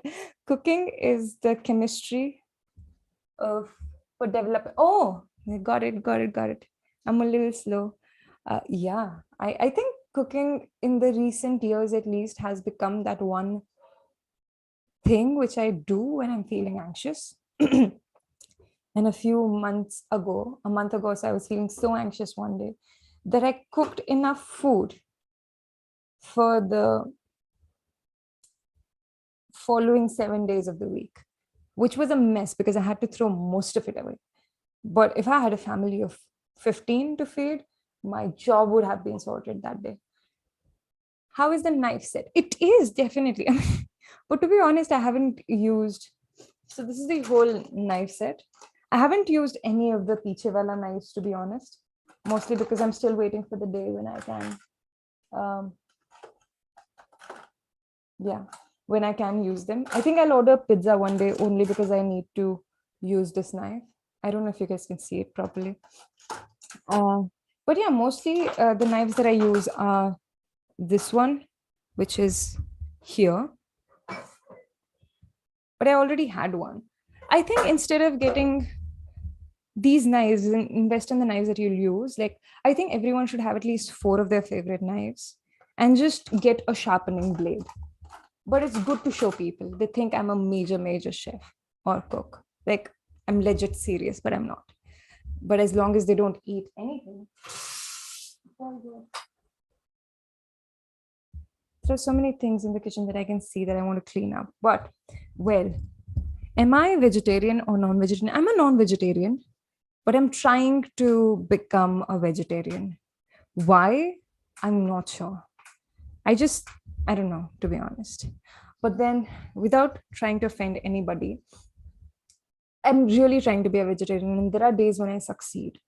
Speaker 1: Cooking is the chemistry of for developing. Oh, got it. I'm a little slow. Yeah, I think cooking in the recent years at least has become that one thing which I do when I'm feeling anxious. And a month ago, so I was feeling so anxious one day that I cooked enough food for the following 7 days of the week, which was a mess because I had to throw most of it away. But if I had a family of 15 to feed, my job would have been sorted that day. How is the knife set? It is definitely. But to be honest, I haven't used. So this is the whole knife set. I haven't used any of the Pichewala knives, to be honest, mostly because I'm still waiting for the day when I can, when I can use them. I think I'll order pizza one day only because I need to use this knife. I don't know if you guys can see it properly. But yeah, mostly the knives that I use are this one, which is here, but I already had one. I think instead of getting these knives and invest in the knives that you'll use, like I think everyone should have at least 4 of their favorite knives and just get a sharpening blade. But it's good to show people. They think I'm a major chef or cook. Like I'm legit serious, but I'm not. But as long as they don't eat anything, there's so many things in the kitchen that I can see that I want to clean up. But well, am I vegetarian or non-vegetarian? I'm a non-vegetarian, but I'm trying to become a vegetarian. Why? I'm not sure. I don't know, to be honest. But then, without trying to offend anybody, I'm really trying to be a vegetarian, and there are days when I succeed.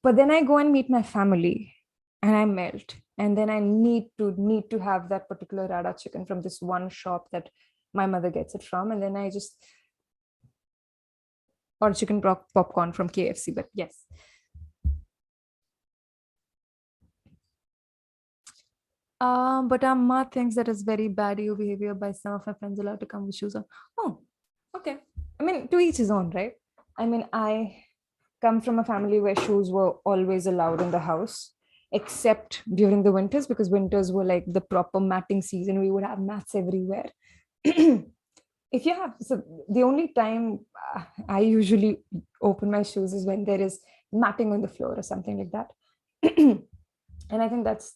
Speaker 1: But then I go and meet my family, and I melt, and then I need to have that particular rada chicken from this one shop that my mother gets it from, and then I just or chicken popcorn from KFC. But yes, but Ma thinks that it's very bad EU behavior by some of my friends allowed to come with shoes on. Oh, okay. I mean, to each his own, right? I mean, I come from a family where shoes were always allowed in the house, except during the winters, because winters were like the proper matting season. We would have mats everywhere. If you have, so the only time I usually open my shoes is when there is matting on the floor or something like that. And I think that's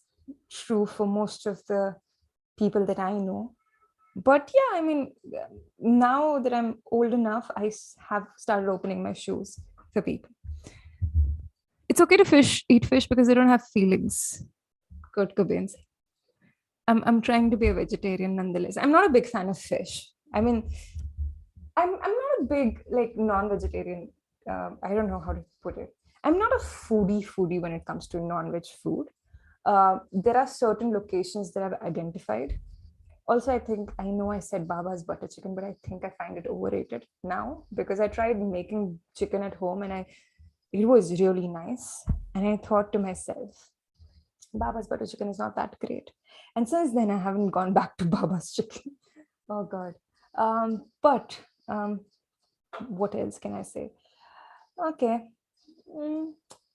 Speaker 1: true for most of the people that I know. But yeah, I mean, now that I'm old enough, have started opening my shoes for people. It's okay to eat fish because they don't have feelings. Kurt Cobain said. I'm trying to be a vegetarian nonetheless. I'm not a big fan of fish. I mean, I'm not a big like non-vegetarian. I don't know how to put it. I'm not a foodie when it comes to non-veg food. There are certain locations that I've identified. Also, I know I said Baba's butter chicken, but I think I find it overrated now because I tried making chicken at home and it was really nice. And I thought to myself, Baba's butter chicken is not that great. And since then, I haven't gone back to Baba's chicken. Oh God. But what else can I say? Okay.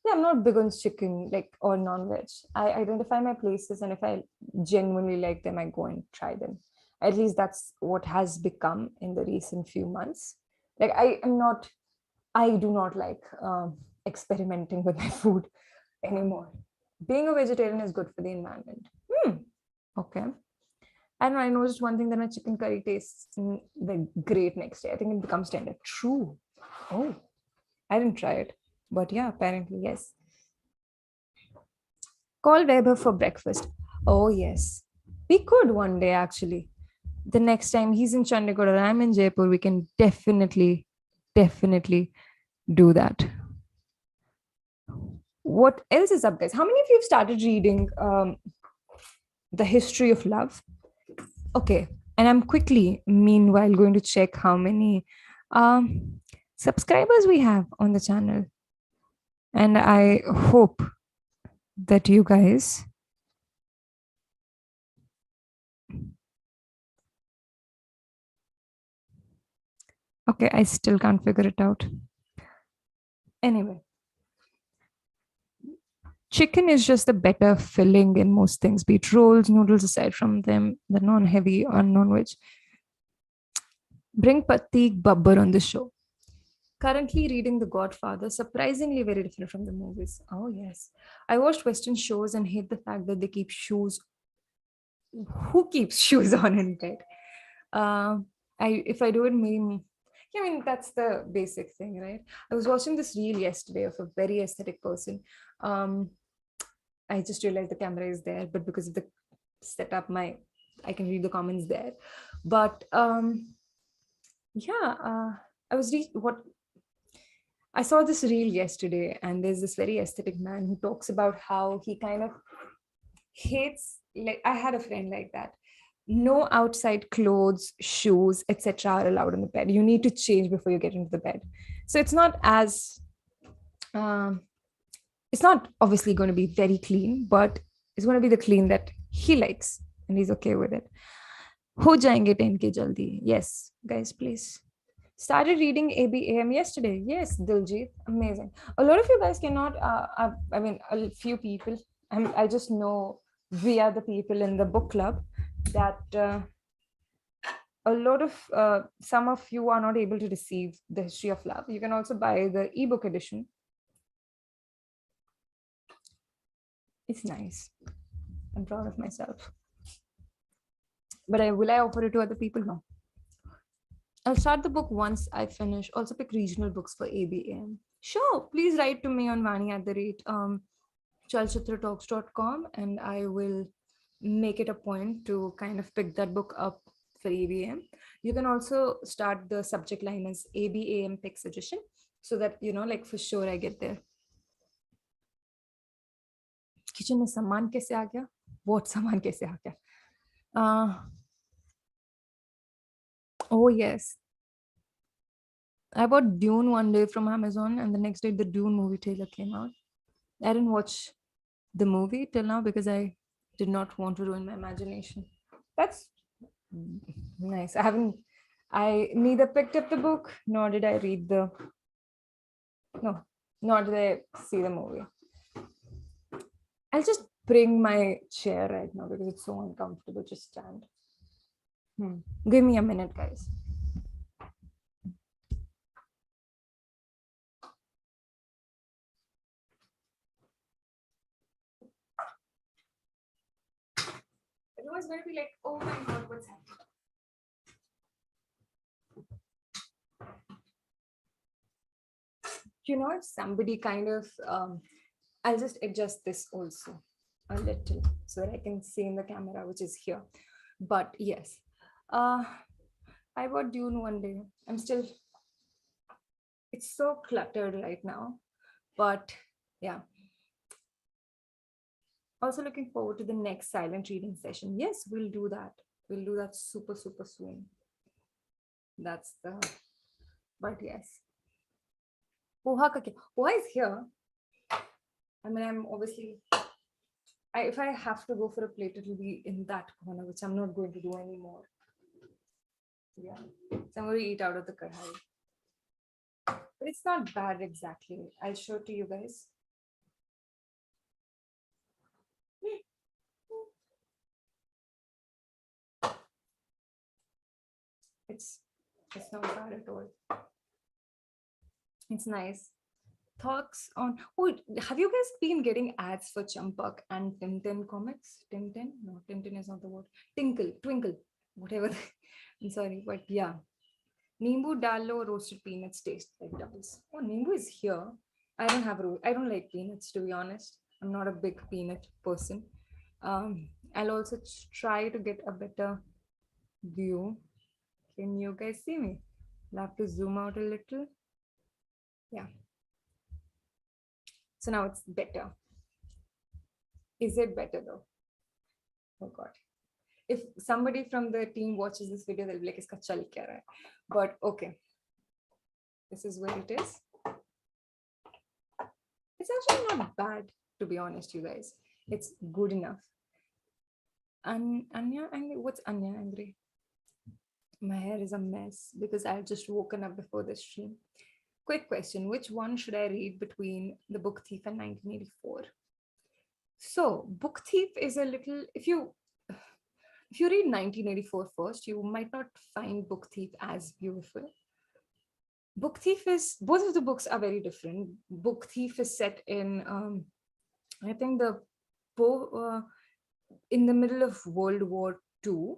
Speaker 1: Yeah, I'm not big on chicken, like or non-veg. I identify my places, and if I genuinely like them, I go and try them. At least that's what has become in the recent few months. Like I do not like experimenting with my food anymore. Being a vegetarian is good for the environment. Okay. I don't know. I noticed one thing that my chicken curry tastes like great next day. I think it becomes tender. True. Oh, I didn't try it. But yeah, apparently, yes. Call Vaibhav for breakfast. Oh, yes. We could one day, actually. The next time he's in Chandigarh and I'm in Jaipur, we can definitely do that. What else is up, guys? How many of you have started reading The History of Love? Okay. And I'm quickly, meanwhile, going to check how many subscribers we have on the channel. And I hope that you guys okay, I still can't figure it out. Anyway, chicken is just a better filling in most things, be it rolls, noodles, aside from them, the non-heavy or non-veg. Bring Patik Babbar on the show. Currently reading The Godfather, surprisingly very different from the movies. Oh, yes. I watched Western shows and hate the fact that they keep shoes. Who keeps shoes on in bed? If I do it, maybe. I mean, that's the basic thing, right? I was watching this reel yesterday of a very aesthetic person. I just realized the camera is there, but because of the setup, I can read the comments there. But yeah, I saw this reel yesterday, and there's this very aesthetic man who talks about how he kind of hates, like, I had a friend like that. No outside clothes, shoes, etc. are allowed in the bed. You need to change before you get into the bed. So it's not it's not obviously going to be very clean, but it's going to be the clean that he likes. and he's okay with it. Ho jayenge 10K jaldi. Yes, guys, please. Started reading ABAM yesterday. Yes, Diljit, amazing. A lot of you guys cannot. I mean, a few people. I just know we are the people in the book club that a lot of some of you are not able to receive the History of Love. You can also buy the ebook edition. It's nice. I'm proud of myself. But will I offer it to other people? No. I'll start the book once I finish. Also pick regional books for ABAM. Sure, please write to me on Vaani at the rate shorturl.at, and I will make it a point to kind of pick that book up for ABAM. You can also start the subject line as ABAM pick suggestion so that, like for sure I get there. Kitchen में सामान कैसे आ गया? What सामान कैसे आ गया? Oh yes, I bought Dune one day from Amazon, and the next day the Dune movie trailer came out. I didn't watch the movie till now because I did not want to ruin my imagination. That's nice. I neither picked up the book nor did I read nor did I see the movie. I'll just bring my chair right now because it's so uncomfortable to stand. Give me a minute, guys. Everyone's going to be like, oh my God, what's happening? If somebody kind of, I'll just adjust this also a little so that I can see in the camera, which is here. But yes, I bought Dune one day. It's so cluttered right now, but yeah. Also looking forward to the next silent reading session. Yes, we'll do that. We'll do that super, super soon. But yes. Poha is here. I mean, I'm obviously, if I have to go for a plate, it'll be in that corner, which I'm not going to do anymore. Yeah. So I'm going to eat out of the kadhai. But it's not bad exactly. I'll show it to you guys. It's not bad at all. It's nice. Thoughts on, have you guys been getting ads for Champak and Tintin comics? Tintin? No, Tintin is not the word. Twinkle, whatever. I'm sorry, but yeah. Nimbu Dallo roasted peanuts taste like doubles. Oh, Nimbu is here. I don't like peanuts, to be honest. I'm not a big peanut person. I'll also try to get a better view. Can you guys see me? I'll have to zoom out a little. Yeah. So now it's better. Is it better though? Oh God. If somebody from the team watches this video, they'll be like, iska chal kya raha hai? But okay. This is where it is. It's actually not bad, to be honest, you guys. It's good enough. Anya angry? What's Anya angry? My hair is a mess because I've just woken up before the stream. Quick question, which one should I read between The Book Thief and 1984? So, Book Thief is a little, if you read 1984 first, you might not find Book Thief as beautiful. Book Thief is, both of the books are very different. Book Thief is set in, I think in the middle of World War II.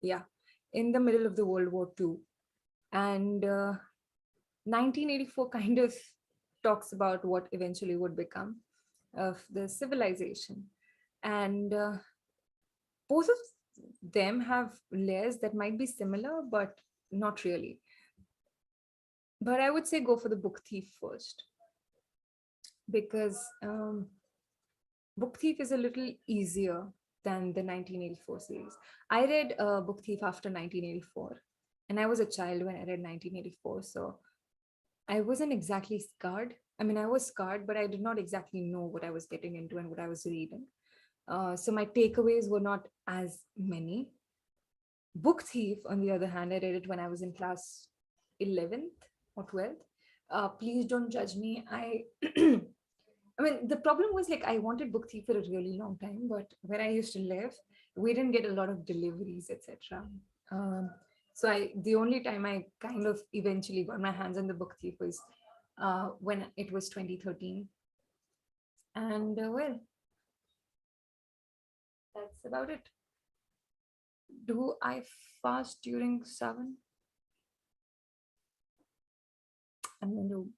Speaker 1: Yeah, in the middle of the World War II. And 1984 kind of talks about what eventually would become of the civilization. And both of them have layers that might be similar, but not really. But I would say go for the Book Thief first, because Book Thief is a little easier than the 1984 series. I read Book Thief after 1984, and I was a child when I read 1984, so I wasn't exactly scarred. I mean, I was scarred, but I did not exactly know what I was getting into and what I was reading. So my takeaways were not as many. Book Thief, on the other hand, I read it when I was in class 11th or 12th. Please don't judge me. I mean, the problem was like I wanted Book Thief for a really long time, but where I used to live, we didn't get a lot of deliveries, etc. Um, so the only time I kind of eventually got my hands on the Book Thief was when it was 2013, and well, that's about it. Do I fast during 7? I'm going to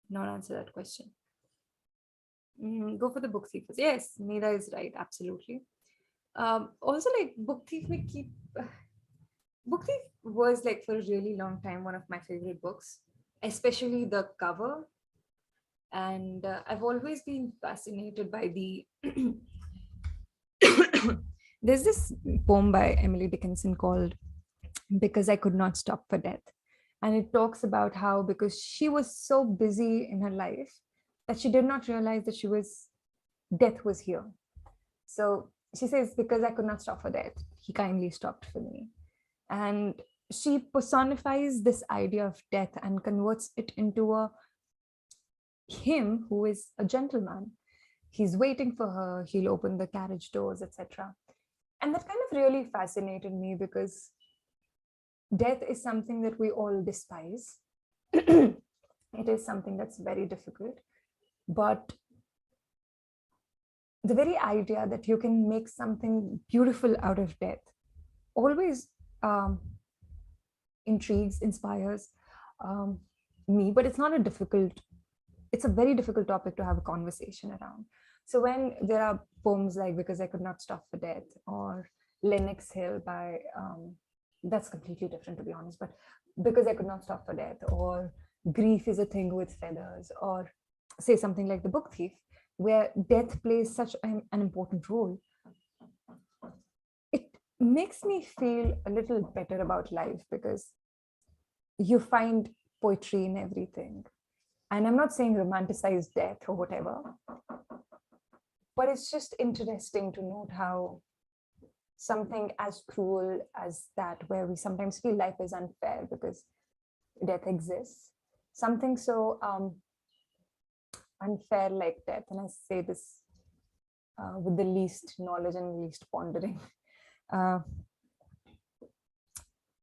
Speaker 1: not answer that question. Go for the Book Thief first. Yes, Nida is right. Absolutely. Also, like Book Thief, we keep Book Thief was like for a really long time one of my favorite books, especially the cover. And I've always been fascinated by the. There's this poem by Emily Dickinson called "Because I Could Not Stop for Death," and it talks about how because she was so busy in her life that she did not realize that death was here. So she says, because I could not stop for death, he kindly stopped for me. And she personifies this idea of death and converts it into him who is a gentleman. He's waiting for her, he'll open the carriage doors, etc. And that kind of really fascinated me because death is something that we all despise. It is something that's very difficult. But the very idea that you can make something beautiful out of death always intrigues, inspires me, but it's a very difficult topic to have a conversation around. So when there are poems like Because I Could Not Stop for Death or Lenox Hill by, that's completely different to be honest, but Because I Could Not Stop for Death, or Grief is a Thing with Feathers, or say something like The Book Thief, where death plays such an important role, it makes me feel a little better about life because you find poetry in everything. And I'm not saying romanticize death or whatever, but it's just interesting to note how something as cruel as that, where we sometimes feel life is unfair because death exists, something so unfair like death, and I say this with the least knowledge and least pondering. Uh,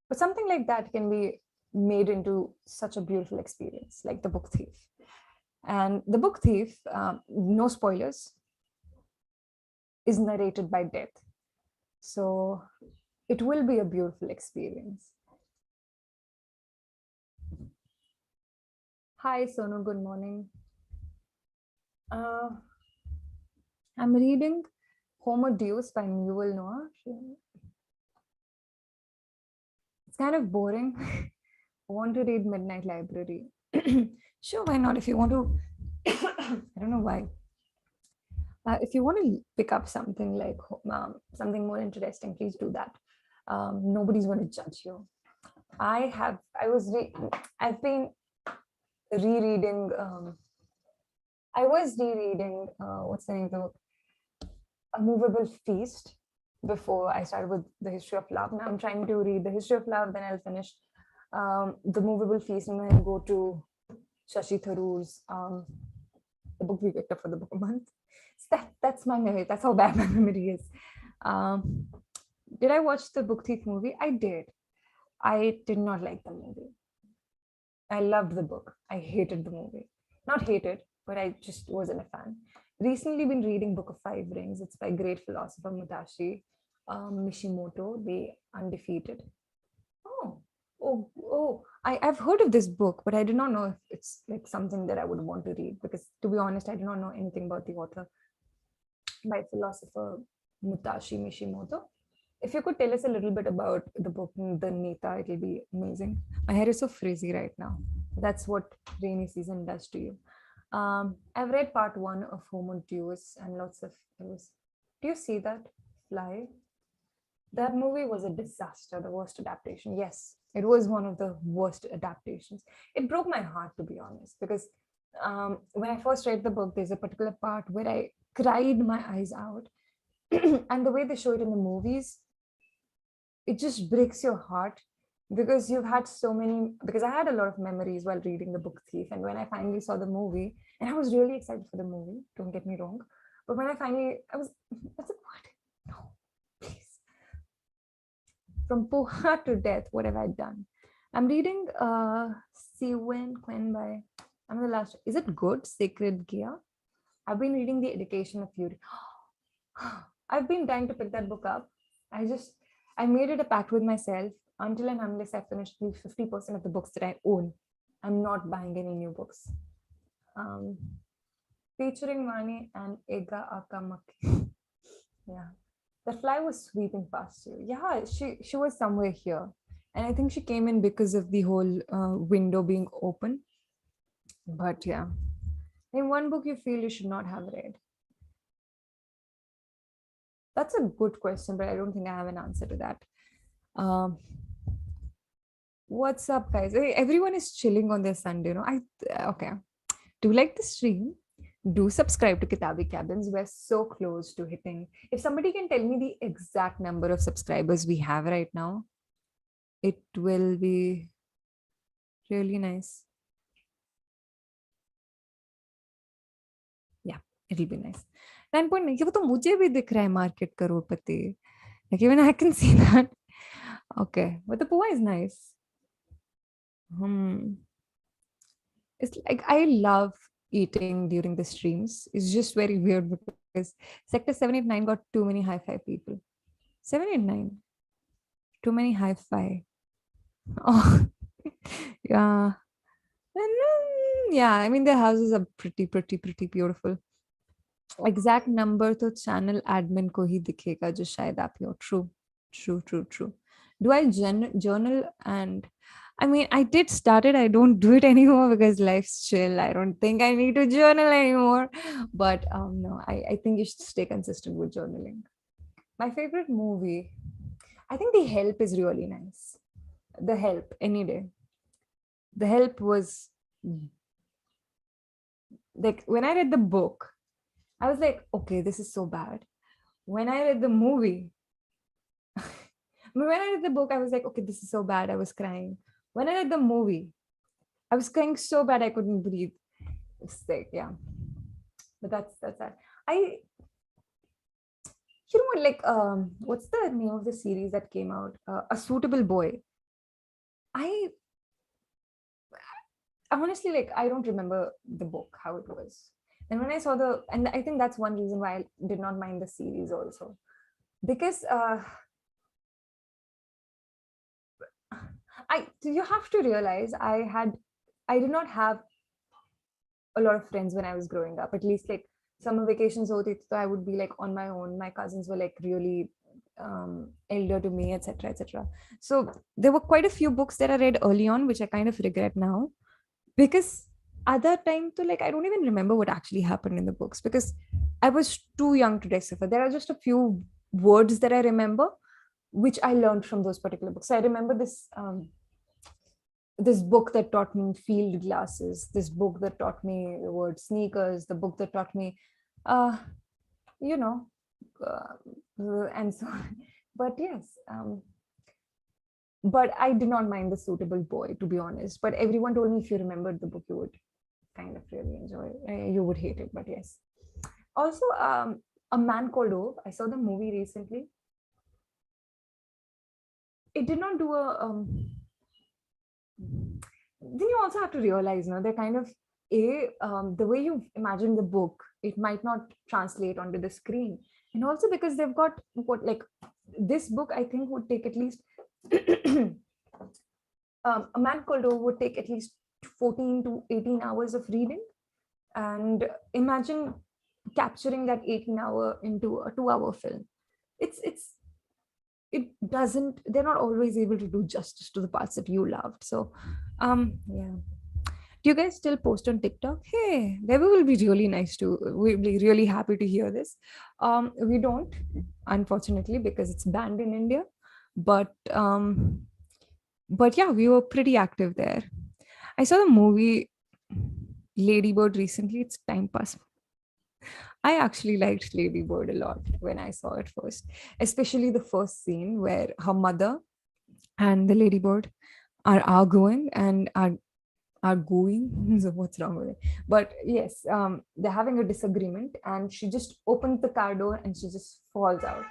Speaker 1: but something like that can be made into such a beautiful experience, like The Book Thief. And The Book Thief, no spoilers, is narrated by death. So it will be a beautiful experience. Hi, Sonu, good morning. I'm reading Homo Deus by Yuval Noah. It's kind of boring. I want to read Midnight Library. Sure, why not? If you want to, I don't know why. If you want to pick up something like something more interesting, please do that. Nobody's going to judge you. I've been rereading. I was rereading. What's the name of the book? A Movable Feast. Before I started with The History of Love. Now I'm trying to read The History of Love. Then I'll finish The Movable Feast, and then go to Shashi Tharoor's the book we picked up for the book a month. So that's my memory. That's how bad my memory is. Did I watch the Book Thief movie? I did. I did not like the movie. I loved the book. I hated the movie. Not hated, but I just wasn't a fan. Recently been reading Book of Five Rings. It's by great philosopher Mutashi Mishimoto, The Undefeated. I've heard of this book, but I did not know if it's like something that I would want to read because, to be honest, I did not know anything about the author. By philosopher Mutashi Mishimoto. If you could tell us a little bit about the book, The Neta, it'll be amazing. My hair is so frizzy right now. That's what rainy season does to you. I've read part 1 of Homo Deus and lots of things. Do you see that fly? That movie was a disaster, the worst adaptation. Yes, it was one of the worst adaptations. It broke my heart, to be honest, because when I first read the book, there's a particular part where I cried my eyes out. And the way they show it in the movies, it just breaks your heart, because you've had so many, because I had a lot of memories while reading the book Thief. And when I finally saw the movie, and I was really excited for the movie, don't get me wrong, but when I was like, what? No, please. From Poha to Death, what have I done? I'm reading Siwen Quen by, I'm the last, is it good? Sacred Gear. I've been reading The Education of Fury. I've been trying to pick that book up. I made it a pact with myself, until and unless I finish at least 50% of the books that I own, I'm not buying any new books. Featuring Vaani and Ega Akamaki. Yeah. The fly was sweeping past you. Yeah, she was somewhere here. And I think she came in because of the whole window being open. But yeah. In one book you feel you should not have read. That's a good question, but I don't think I have an answer to that. What's up, guys? Hey, everyone is chilling on their Sunday, no? Okay. Do you like the stream? Do subscribe to Kitaabi Cabins. We're so close to hitting. If somebody can tell me the exact number of subscribers we have right now, it will be really nice. Yeah, it'll be nice. 9.9. ये वो तो मुझे भी दिख रहा है market Crorepati. Like even I can see that. Okay, but the Pua is nice. It's like I love eating during the streams. It's just very weird because Sector 789 got too many hi-fi people. 789. Too many hi-fi. Oh, yeah. Yeah, I mean, their houses are pretty beautiful. Exact number to channel admin ko hi dikhega jo shayad aap hi ho. True. Do I journal? And I mean, I did start it. I don't do it anymore because life's chill. I don't think I need to journal anymore. But no, I think you should stay consistent with journaling. My favorite movie, I think The Help is really nice. The Help, any day. The Help was like, when I read the book, I was like, okay, this is so bad. When I read the movie, when I read the book, I was like, okay, this is so bad. I was crying. When I read the movie, I was crying so bad I couldn't breathe. It's like, yeah. But that's that. You know what, like, what's the name of the series that came out? A Suitable Boy. I honestly, like, I don't remember the book, how it was. And when I saw and I think that's one reason why I did not mind the series also. Because you have to realize I did not have a lot of friends when I was growing up. At least like summer vacations, so I would be like on my own. My cousins were like really elder to me, etc. So there were quite a few books that I read early on, which I kind of regret now, because other time to like I don't even remember what actually happened in the books because I was too young to decipher. There are just a few words that I remember, which I learned from those particular books. So I remember this book that taught me field glasses, this book that taught me the word sneakers, the book that taught me, you know, and so on. But yes, but I did not mind The Suitable Boy, to be honest. But everyone told me if you remembered the book, you would kind of really enjoy it. You would hate it, but yes. Also, A Man Called Ove. I saw the movie recently. It did not do a then you also have to realize, they're kind of the way you imagine the book, it might not translate onto the screen. And also because they've got what, like, this book I think would take at least A Man Called Ove would take at least 14 to 18 hours of reading. And imagine capturing that 18-hour into a 2-hour film. They're not always able to do justice to the parts that you loved. So yeah. Do you guys still post on TikTok? Hey, Debbie will be really nice to, we'll be really happy to hear this. We don't, unfortunately, because it's banned in India. But yeah, we were pretty active there. I saw the movie Lady Bird recently. It's time pass. I actually liked Lady Bird a lot when I saw it first, especially the first scene where her mother and the ladybird are arguing and are going. So what's wrong with it? But yes, they're having a disagreement, and she just opens the car door and she just falls out.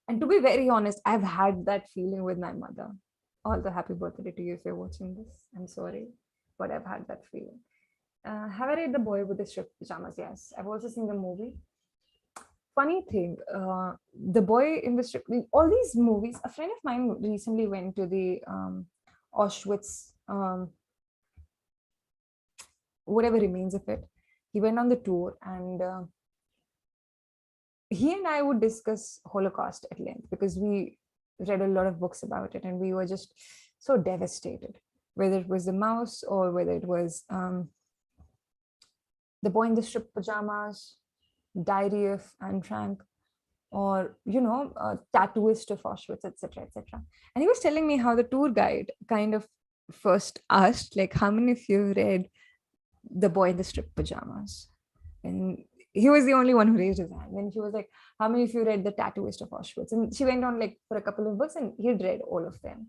Speaker 1: And to be very honest, I've had that feeling with my mother. Although happy birthday to you if you're watching this. I'm sorry, but I've had that feeling. Have I read The Boy with the Striped Pajamas? Yes. I've also seen the movie. Funny thing, The Boy in the Strip, all these movies, a friend of mine recently went to the Auschwitz, whatever remains of it. He went on the tour, and he and I would discuss Holocaust at length because we read a lot of books about it, and we were just so devastated, whether it was the mouse or whether it was The Boy in the Striped Pajamas, Diary of Anne Frank, or Tattooist of Auschwitz, etc., etc. And he was telling me how the tour guide kind of first asked, like, how many of you read The Boy in the Striped Pajamas? And he was the only one who raised his hand. Then she was like, how many of you read The Tattooist of Auschwitz? And she went on like for a couple of books, and he'd read all of them.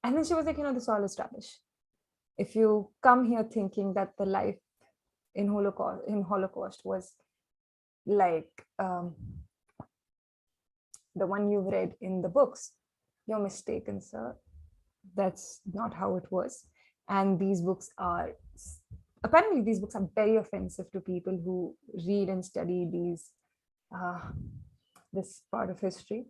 Speaker 1: And then she was like, this all is rubbish. If you come here thinking that the life in Holocaust was like the one you've read in the books, you're mistaken, sir. That's not how it was. And these books are very offensive to people who read and study this part of history.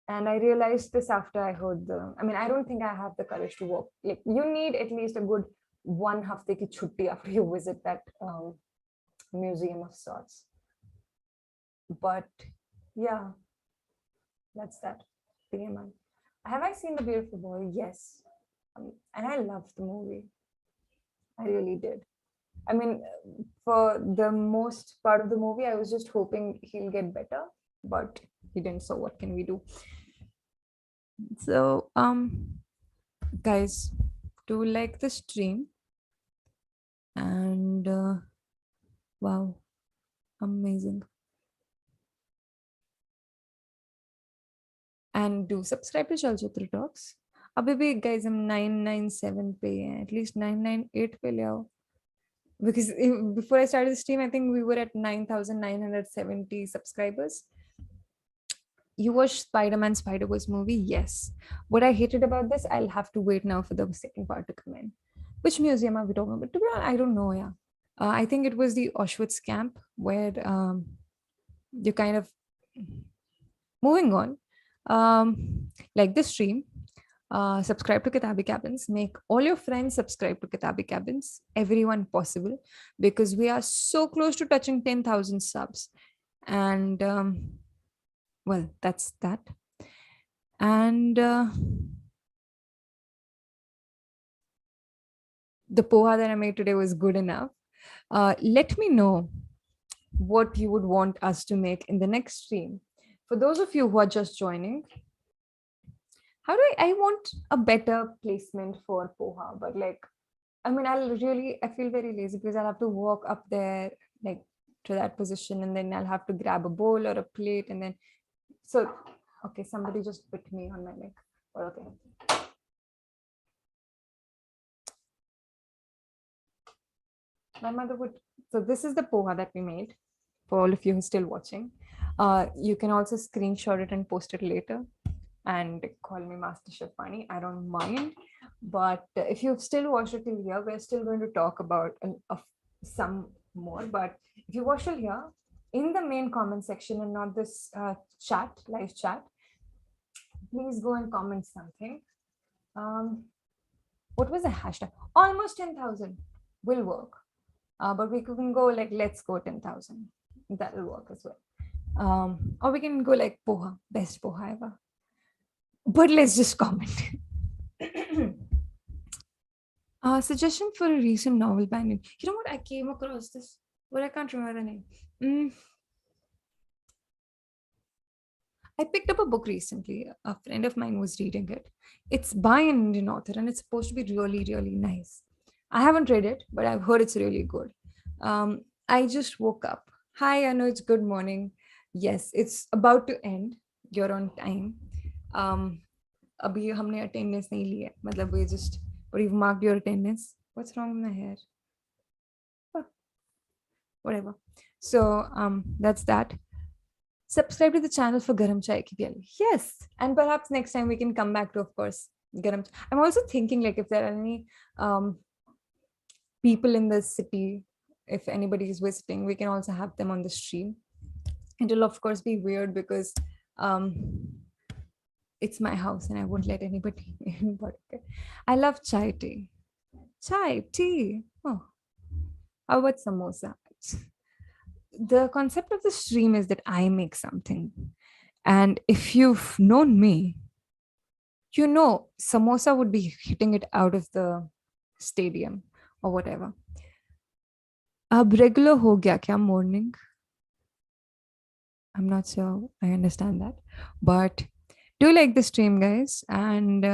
Speaker 1: And I realized this after I heard I don't think I have the courage to walk. Like, you need at least a good 1 hafte ki chutti after you visit that museum of sorts. But yeah, that's that. TMI. Have I seen The Beautiful Boy? Yes. And I loved the movie. I really did. I mean, for the most part of the movie, I was just hoping he'll get better, but he didn't. So what can we do? So, guys, do like the stream, and wow, amazing. And do subscribe to Chalchitra Talks. Abhi bhi, guys, I'm 997 pe hain. At least 998 pe le aao. Because before I started the stream, I think we were at 9,970 subscribers. You watched Spider-Man Spider-Verse movie? Yes. What I hated about this, I'll have to wait now for the second part to come in. Which museum are we talking about? To be honest, I don't know. Yeah. I think it was the Auschwitz camp where you kind of moving on. Like the stream, subscribe to Kitaabi Cabins. Make all your friends subscribe to Kitaabi Cabins. Everyone possible, because we are so close to touching 10,000 subs. And well, that's that. And the poha that I made today was good enough. Let me know what you would want us to make in the next stream. For those of you who are just joining, how do I want a better placement for poha? But like, I feel very lazy because I'll have to walk up there, like to that position, and then I'll have to grab a bowl or a plate, and then, so, okay, somebody just bit me on my leg. Okay. My mother would, so this is the poha that we made for all of you who are still watching. You can also screenshot it and post it later and call me Master Chef Vaani. I don't mind. But if you've still watched it till here, we're still going to talk about some more. But if you watch till here, in the main comment section and not this live chat, please go and comment something. What was the hashtag? Almost 10,000 will work. But we can go like, let's go 10,000. That will work as well. Or we can go like poha, best poha ever. But let's just comment. Suggestion for a recent novel by name. You know what? I came across this, but I can't remember the name. I picked up a book recently. A friend of mine was reading it. It's by an Indian author, and it's supposed to be really, really nice. I haven't read it, but I've heard it's really good. I just woke up Hi, Anuj. Good morning. Yes, it's about to end. You're on time. Um, अभी हमने attendance नहीं ली है. मतलब we just or you've marked your attendance. What's wrong with my hair? Oh, whatever. So that's that. Subscribe to the channel for Garam Chai ki Pyali. Yes, and perhaps next time we can come back to, of course, Garam. I'm also thinking like if there are any um people in the city, if anybody is visiting, we can also have them on the stream. It'll of course be weird because um it's my house and I won't let anybody in. But okay. I love chai tea. Chai tea. Oh, how about samosa? The concept of the stream is that I make something. And if you've known me, you know samosa would be hitting it out of the stadium or whatever. Ab regular ho gaya kya morning? I'm not sure I understand that. But do like the stream, guys. And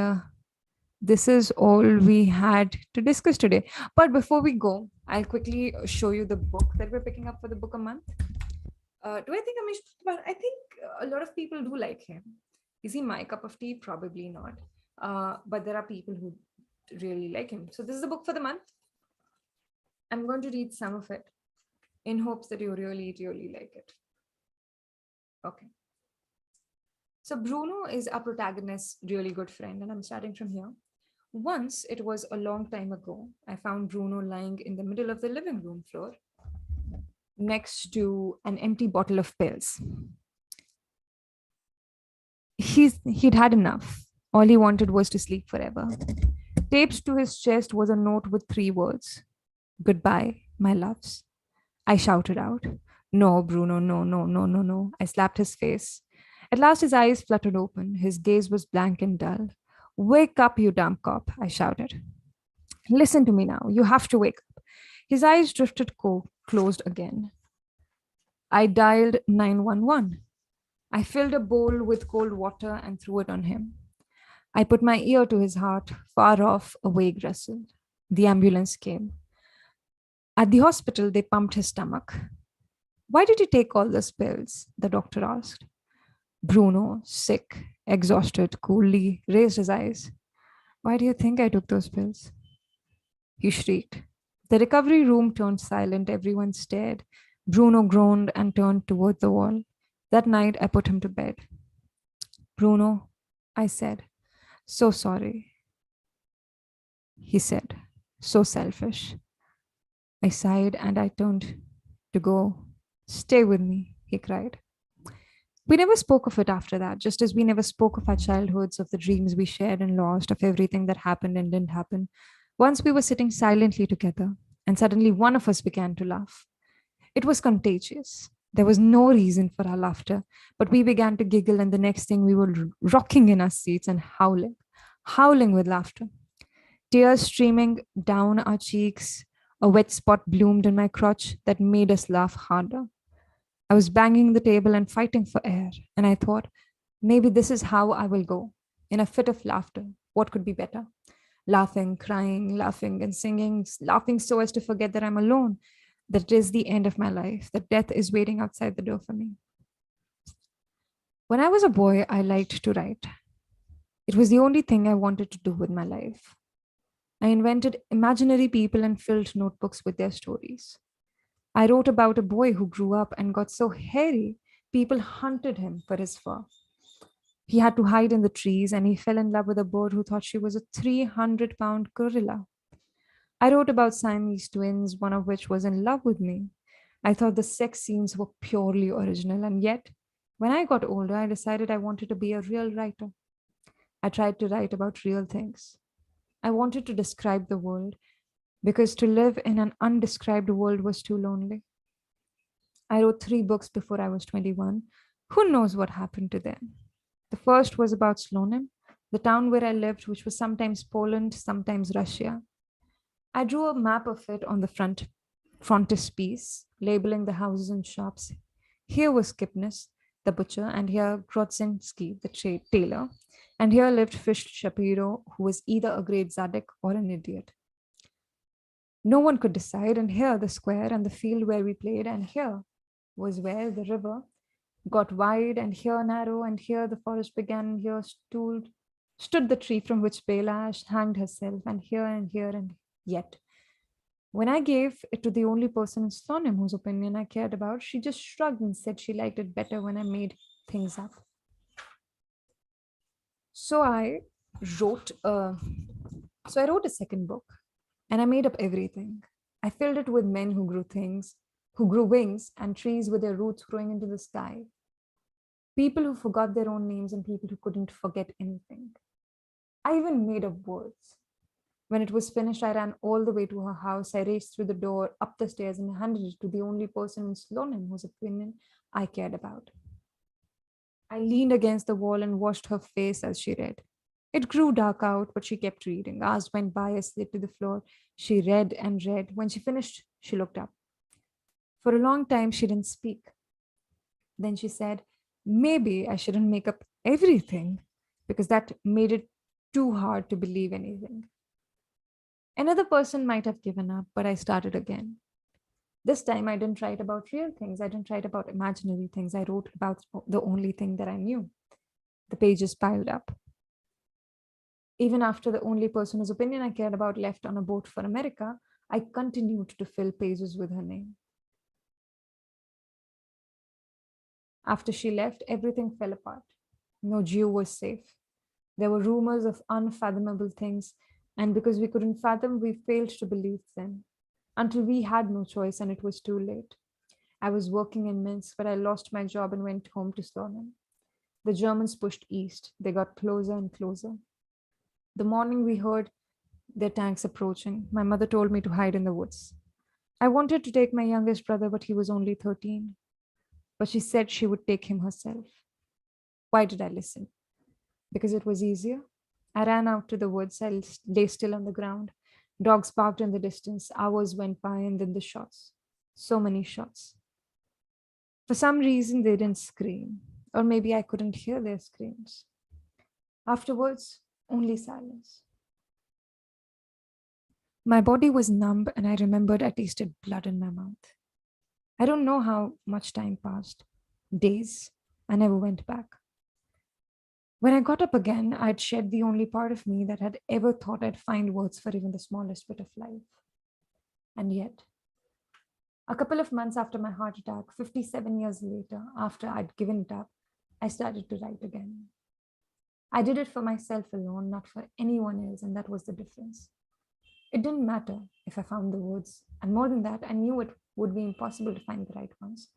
Speaker 1: this is all we had to discuss today. But before we go, I'll quickly show you the book that we're picking up for the book a month. Do I think Amish? But I think a lot of people do like him. Is he my cup of tea? Probably not. But there are people who really like him. So this is the book for the month. I'm going to read some of it in hopes that you really, really like it. Okay. So Bruno is our protagonist's really good friend, and I'm starting from here. Once, it was a long time ago, I found Bruno lying in the middle of the living room floor next to an empty bottle of pills. He'd had enough. All he wanted was to sleep forever. Taped to his chest was a note with 3 words: Goodbye, my loves. I shouted out. No, Bruno, no, no, no, no, no. I slapped his face. At last, his eyes fluttered open. His gaze was blank and dull. Wake up, you damn cop, I shouted. Listen to me now. You have to wake up. His eyes drifted closed again. I dialed 911. I filled a bowl with cold water and threw it on him. I put my ear to his heart. Far off, a vague rustle. The ambulance came. At the hospital, they pumped his stomach. Why did you take all those pills? The doctor asked. Bruno, sick, exhausted, coolly raised his eyes. Why do you think I took those pills? He shrieked. The recovery room turned silent. Everyone stared. Bruno groaned and turned toward the wall. That night, I put him to bed. Bruno, I said, so sorry. He said, so selfish. I sighed and I turned to go. Stay with me, he cried. We never spoke of it after that, just as we never spoke of our childhoods, of the dreams we shared and lost, of everything that happened and didn't happen. Once we were sitting silently together, and suddenly one of us began to laugh. It was contagious. There was no reason for our laughter, but we began to giggle, and the next thing we were rocking in our seats and howling with laughter. Tears streaming down our cheeks, a wet spot bloomed in my crotch that made us laugh harder. I was banging the table and fighting for air, and I thought, maybe this is how I will go. In a fit of laughter. What could be better? Laughing, crying, laughing, and singing, laughing so as to forget that I'm alone, that it is the end of my life, that death is waiting outside the door for me. When I was a boy, I liked to write. It was the only thing I wanted to do with my life. I invented imaginary people and filled notebooks with their stories. I wrote about a boy who grew up and got so hairy, people hunted him for his fur. He had to hide in the trees, and he fell in love with a bird who thought she was a 300-pound gorilla. I wrote about Siamese twins, one of which was in love with me. I thought the sex scenes were purely original, and yet, when I got older, I decided I wanted to be a real writer. I tried to write about real things. I wanted to describe the world, because to live in an undescribed world was too lonely. I wrote 3 books before I was 21. Who knows what happened to them? The first was about Slonim, the town where I lived, which was sometimes Poland, sometimes Russia. I drew a map of it on the frontispiece, labeling the houses and shops. Here was Kipnis, the butcher, and here Grotzinski, the tailor, and here lived Fish Shapiro, who was either a great Zadok or an idiot. No one could decide, and here the square and the field where we played, and here was where the river got wide, and here narrow, and here the forest began, and here stood the tree from which Belash hanged herself, and here, and yet. When I gave it to the only person in Slonim whose opinion I cared about, she just shrugged and said she liked it better when I made things up. So I wrote a so I wrote a second book, and I made up everything. I filled it with men who grew wings, and trees with their roots growing into the sky. People who forgot their own names and people who couldn't forget anything. I even made up words. When it was finished, I ran all the way to her house. I raced through the door, up the stairs, and handed it to the only person in Slonim whose opinion I cared about. I leaned against the wall and watched her face as she read. It grew dark out, but she kept reading. Hours went by, I slid to the floor. She read and read. When she finished, she looked up. For a long time, she didn't speak. Then she said, maybe I shouldn't make up everything because that made it too hard to believe anything. Another person might have given up, but I started again. This time, I didn't write about real things. I didn't write about imaginary things. I wrote about the only thing that I knew. The pages piled up. Even after the only person whose opinion I cared about left on a boat for America, I continued to fill pages with her name. After she left, everything fell apart. No Jew was safe. There were rumors of unfathomable things, and because we couldn't fathom, we failed to believe them until we had no choice and it was too late. I was working in Minsk, but I lost my job and went home to Slonim. The Germans pushed east. They got closer and closer. The morning we heard their tanks approaching, my mother told me to hide in the woods. I wanted to take my youngest brother, but he was only 13. But she said she would take him herself. Why did I listen? Because it was easier. I ran out to the woods. I lay still on the ground. Dogs barked in the distance. Hours went by, and then the shots. So many shots. For some reason, they didn't scream. Or maybe I couldn't hear their screams. Afterwards, only silence. My body was numb, and I remembered I tasted blood in my mouth. I don't know how much time passed. Days. I never went back. When I got up again, I'd shed the only part of me that had ever thought I'd find words for even the smallest bit of life. And yet, a couple of months after my heart attack, 57 years later, after I'd given it up, I started to write again. I did it for myself alone, not for anyone else, and that was the difference. It didn't matter if I found the words, and more than that, I knew it would be impossible to find the right ones.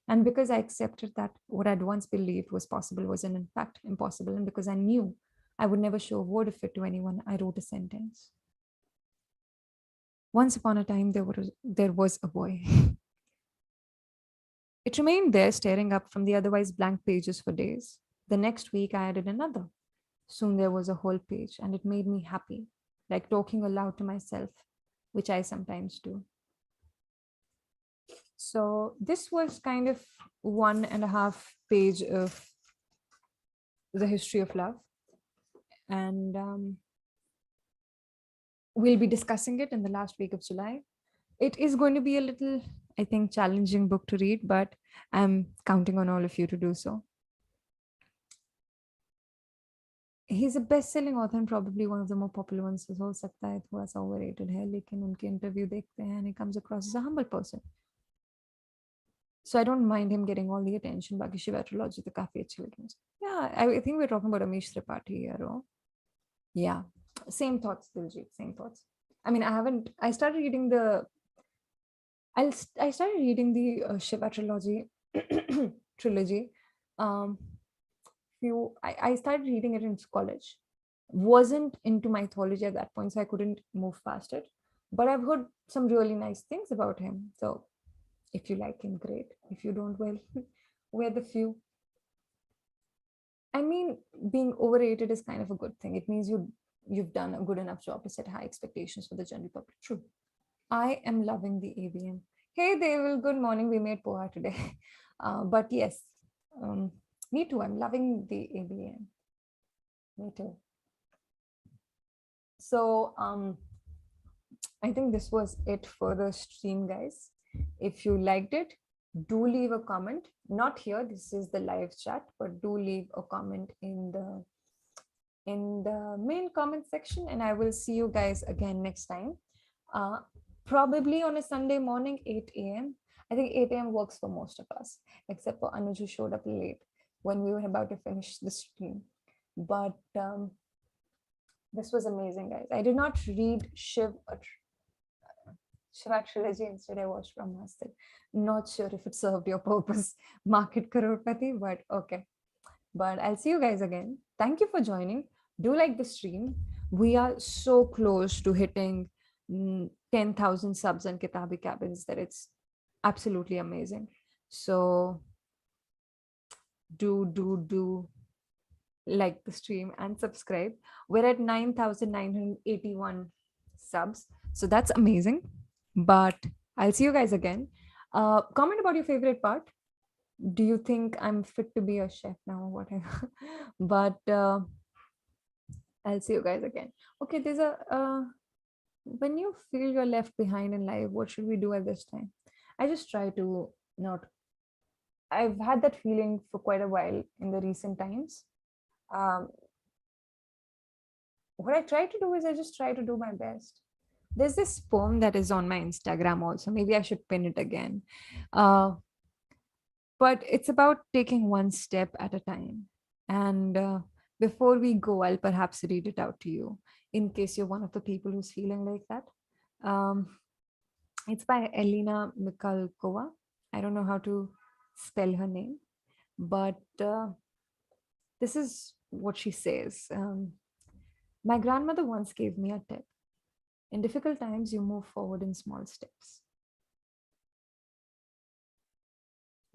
Speaker 1: And because I accepted that what I'd once believed was possible was in fact impossible, and because I knew I would never show a word of it to anyone, I wrote a sentence. Once upon a time, there was a boy. It remained there, staring up from the otherwise blank pages for days. The next week, I added another. Soon there was a whole page, and it made me happy, like talking aloud to myself, which I sometimes do. So this was kind of 1.5 page of the history of love. And we'll be discussing it in the last week of July. It is going to be a little, I think, challenging book to read, but I'm counting on all of you to do so. He's a best-selling author and probably one of the more popular ones. हो सकता है थोड़ा सा overrated है, लेकिन उनके interview देखते हैं and he comes across as a humble person. So I don't mind him getting all the attention. बाकी शिव एस्ट्रोलॉजी तो काफी अच्छी लगी मुझे. Yeah, I think we're talking about Amish Tripathi here. Oh? Yeah, same thoughts, Diljit. Same thoughts. I mean, I started reading the. I started reading the Shiva trilogy. I started reading it in college. Wasn't into mythology at that point, so I couldn't move past it. But I've heard some really nice things about him. So if you like him, great. If you don't, well, we're the few. I mean, being overrated is kind of a good thing. It means you've done a good enough job to set high expectations for the general public. True. I am loving the ABM. Hey, Devil, good morning. We made poha today. But yes, me too. I'm loving the ABM. Me too. So I think this was it for the stream, guys. If you liked it, do leave a comment. Not here, this is the live chat, but do leave a comment in the main comment section, and I will see you guys again next time. Uh, Probably on a Sunday morning, 8 a.m. I think 8 a.m. works for most of us, except for Anuj, who showed up late when we were about to finish the stream. But this was amazing, guys. I did not read Shiva trilogy. Instead, I watched Brahmastra. Not sure if it served your purpose, market crorepati, but okay. But I'll see you guys again. Thank you for joining. Do like the stream. We are so close to hitting 10,000 subs on Kitaabi Cabins that it's absolutely amazing. So do like the stream and subscribe. We're at 9,981 subs. So that's amazing. But I'll see you guys again. Comment about your favorite part. Do you think I'm fit to be a chef now or whatever? But I'll see you guys again. Okay, there's a when you feel you're left behind in life, what should we do at this time? I just try to not. I've had that feeling for quite a while in the recent times. Um, what I try to do is I just try to do my best. There's this poem that is on my Instagram also. Maybe I should pin it again. Uh, but it's about taking one step at a time. And before we go, I'll perhaps read it out to you in case you're one of the people who's feeling like that. Um, it's by Elena Mikhalkova. I don't know how to spell her name, but this is what she says. My grandmother once gave me a tip. In difficult times, you move forward in small steps.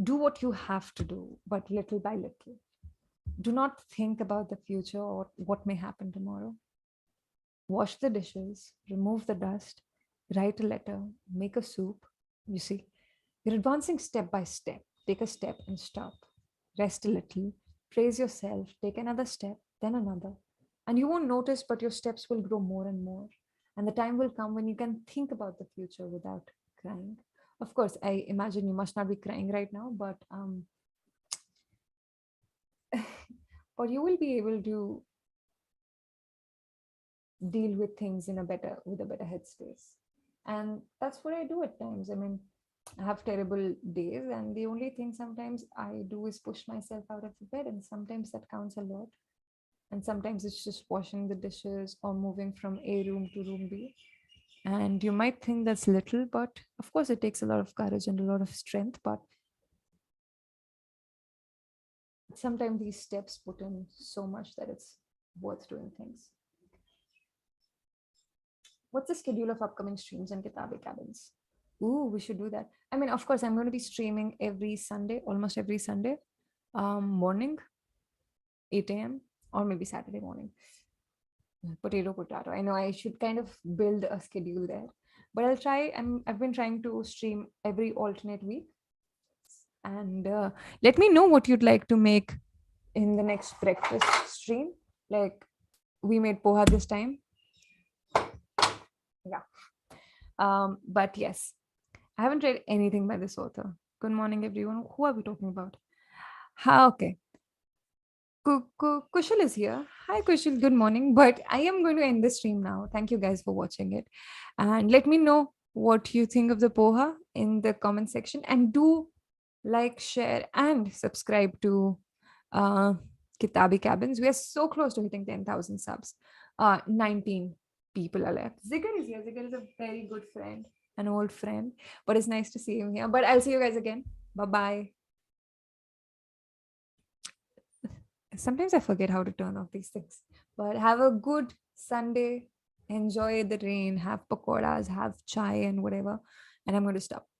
Speaker 1: Do what you have to do, but little by little. Do not think about the future or what may happen tomorrow. Wash the dishes, remove the dust, write a letter, make a soup. You see, you're advancing step by step. Take a step and stop. Rest a little, praise yourself, take another step, then another. And you won't notice, but your steps will grow more and more. And the time will come when you can think about the future without crying. Of course, I imagine you must not be crying right now, but or you will be able to deal with things in a better with a better headspace. And that's what I do at times. I mean, I have terrible days, and the only thing sometimes I do is push myself out of the bed, and sometimes that counts a lot. And sometimes it's just washing the dishes or moving from A room to room B. And you might think that's little, but of course, it takes a lot of courage and a lot of strength. But sometimes these steps put in so much that it's worth doing things. What's the schedule of upcoming streams and Kitaabi Cabins? Ooh, we should do that. I mean, of course, I'm going to be streaming every Sunday, almost every Sunday morning, 8 a.m. or maybe Saturday morning. Potato. I know I should kind of build a schedule there, but I'll try. I've been trying to stream every alternate week, and let me know what you'd like to make in the next breakfast stream. Like we made poha this time. Yeah. But yes, I haven't read anything by this author. Good morning, everyone. Who are we talking about? Okay. Kushal is here. Hi, Kushal. Good morning. But I am going to end the stream now. Thank you guys for watching it. And let me know what you think of the poha in the comment section. And do like, share, and subscribe to Kitaabi Cabins. We are so close to hitting 10,000 subs. 19 people are left. Zikr is here. Zikr is a very good friend, an old friend. But it's nice to see him here. But I'll see you guys again. Bye-bye. Sometimes I forget how to turn off these things. But have a good Sunday. Enjoy the rain. Have pakoras, have chai and whatever. And I'm going to stop.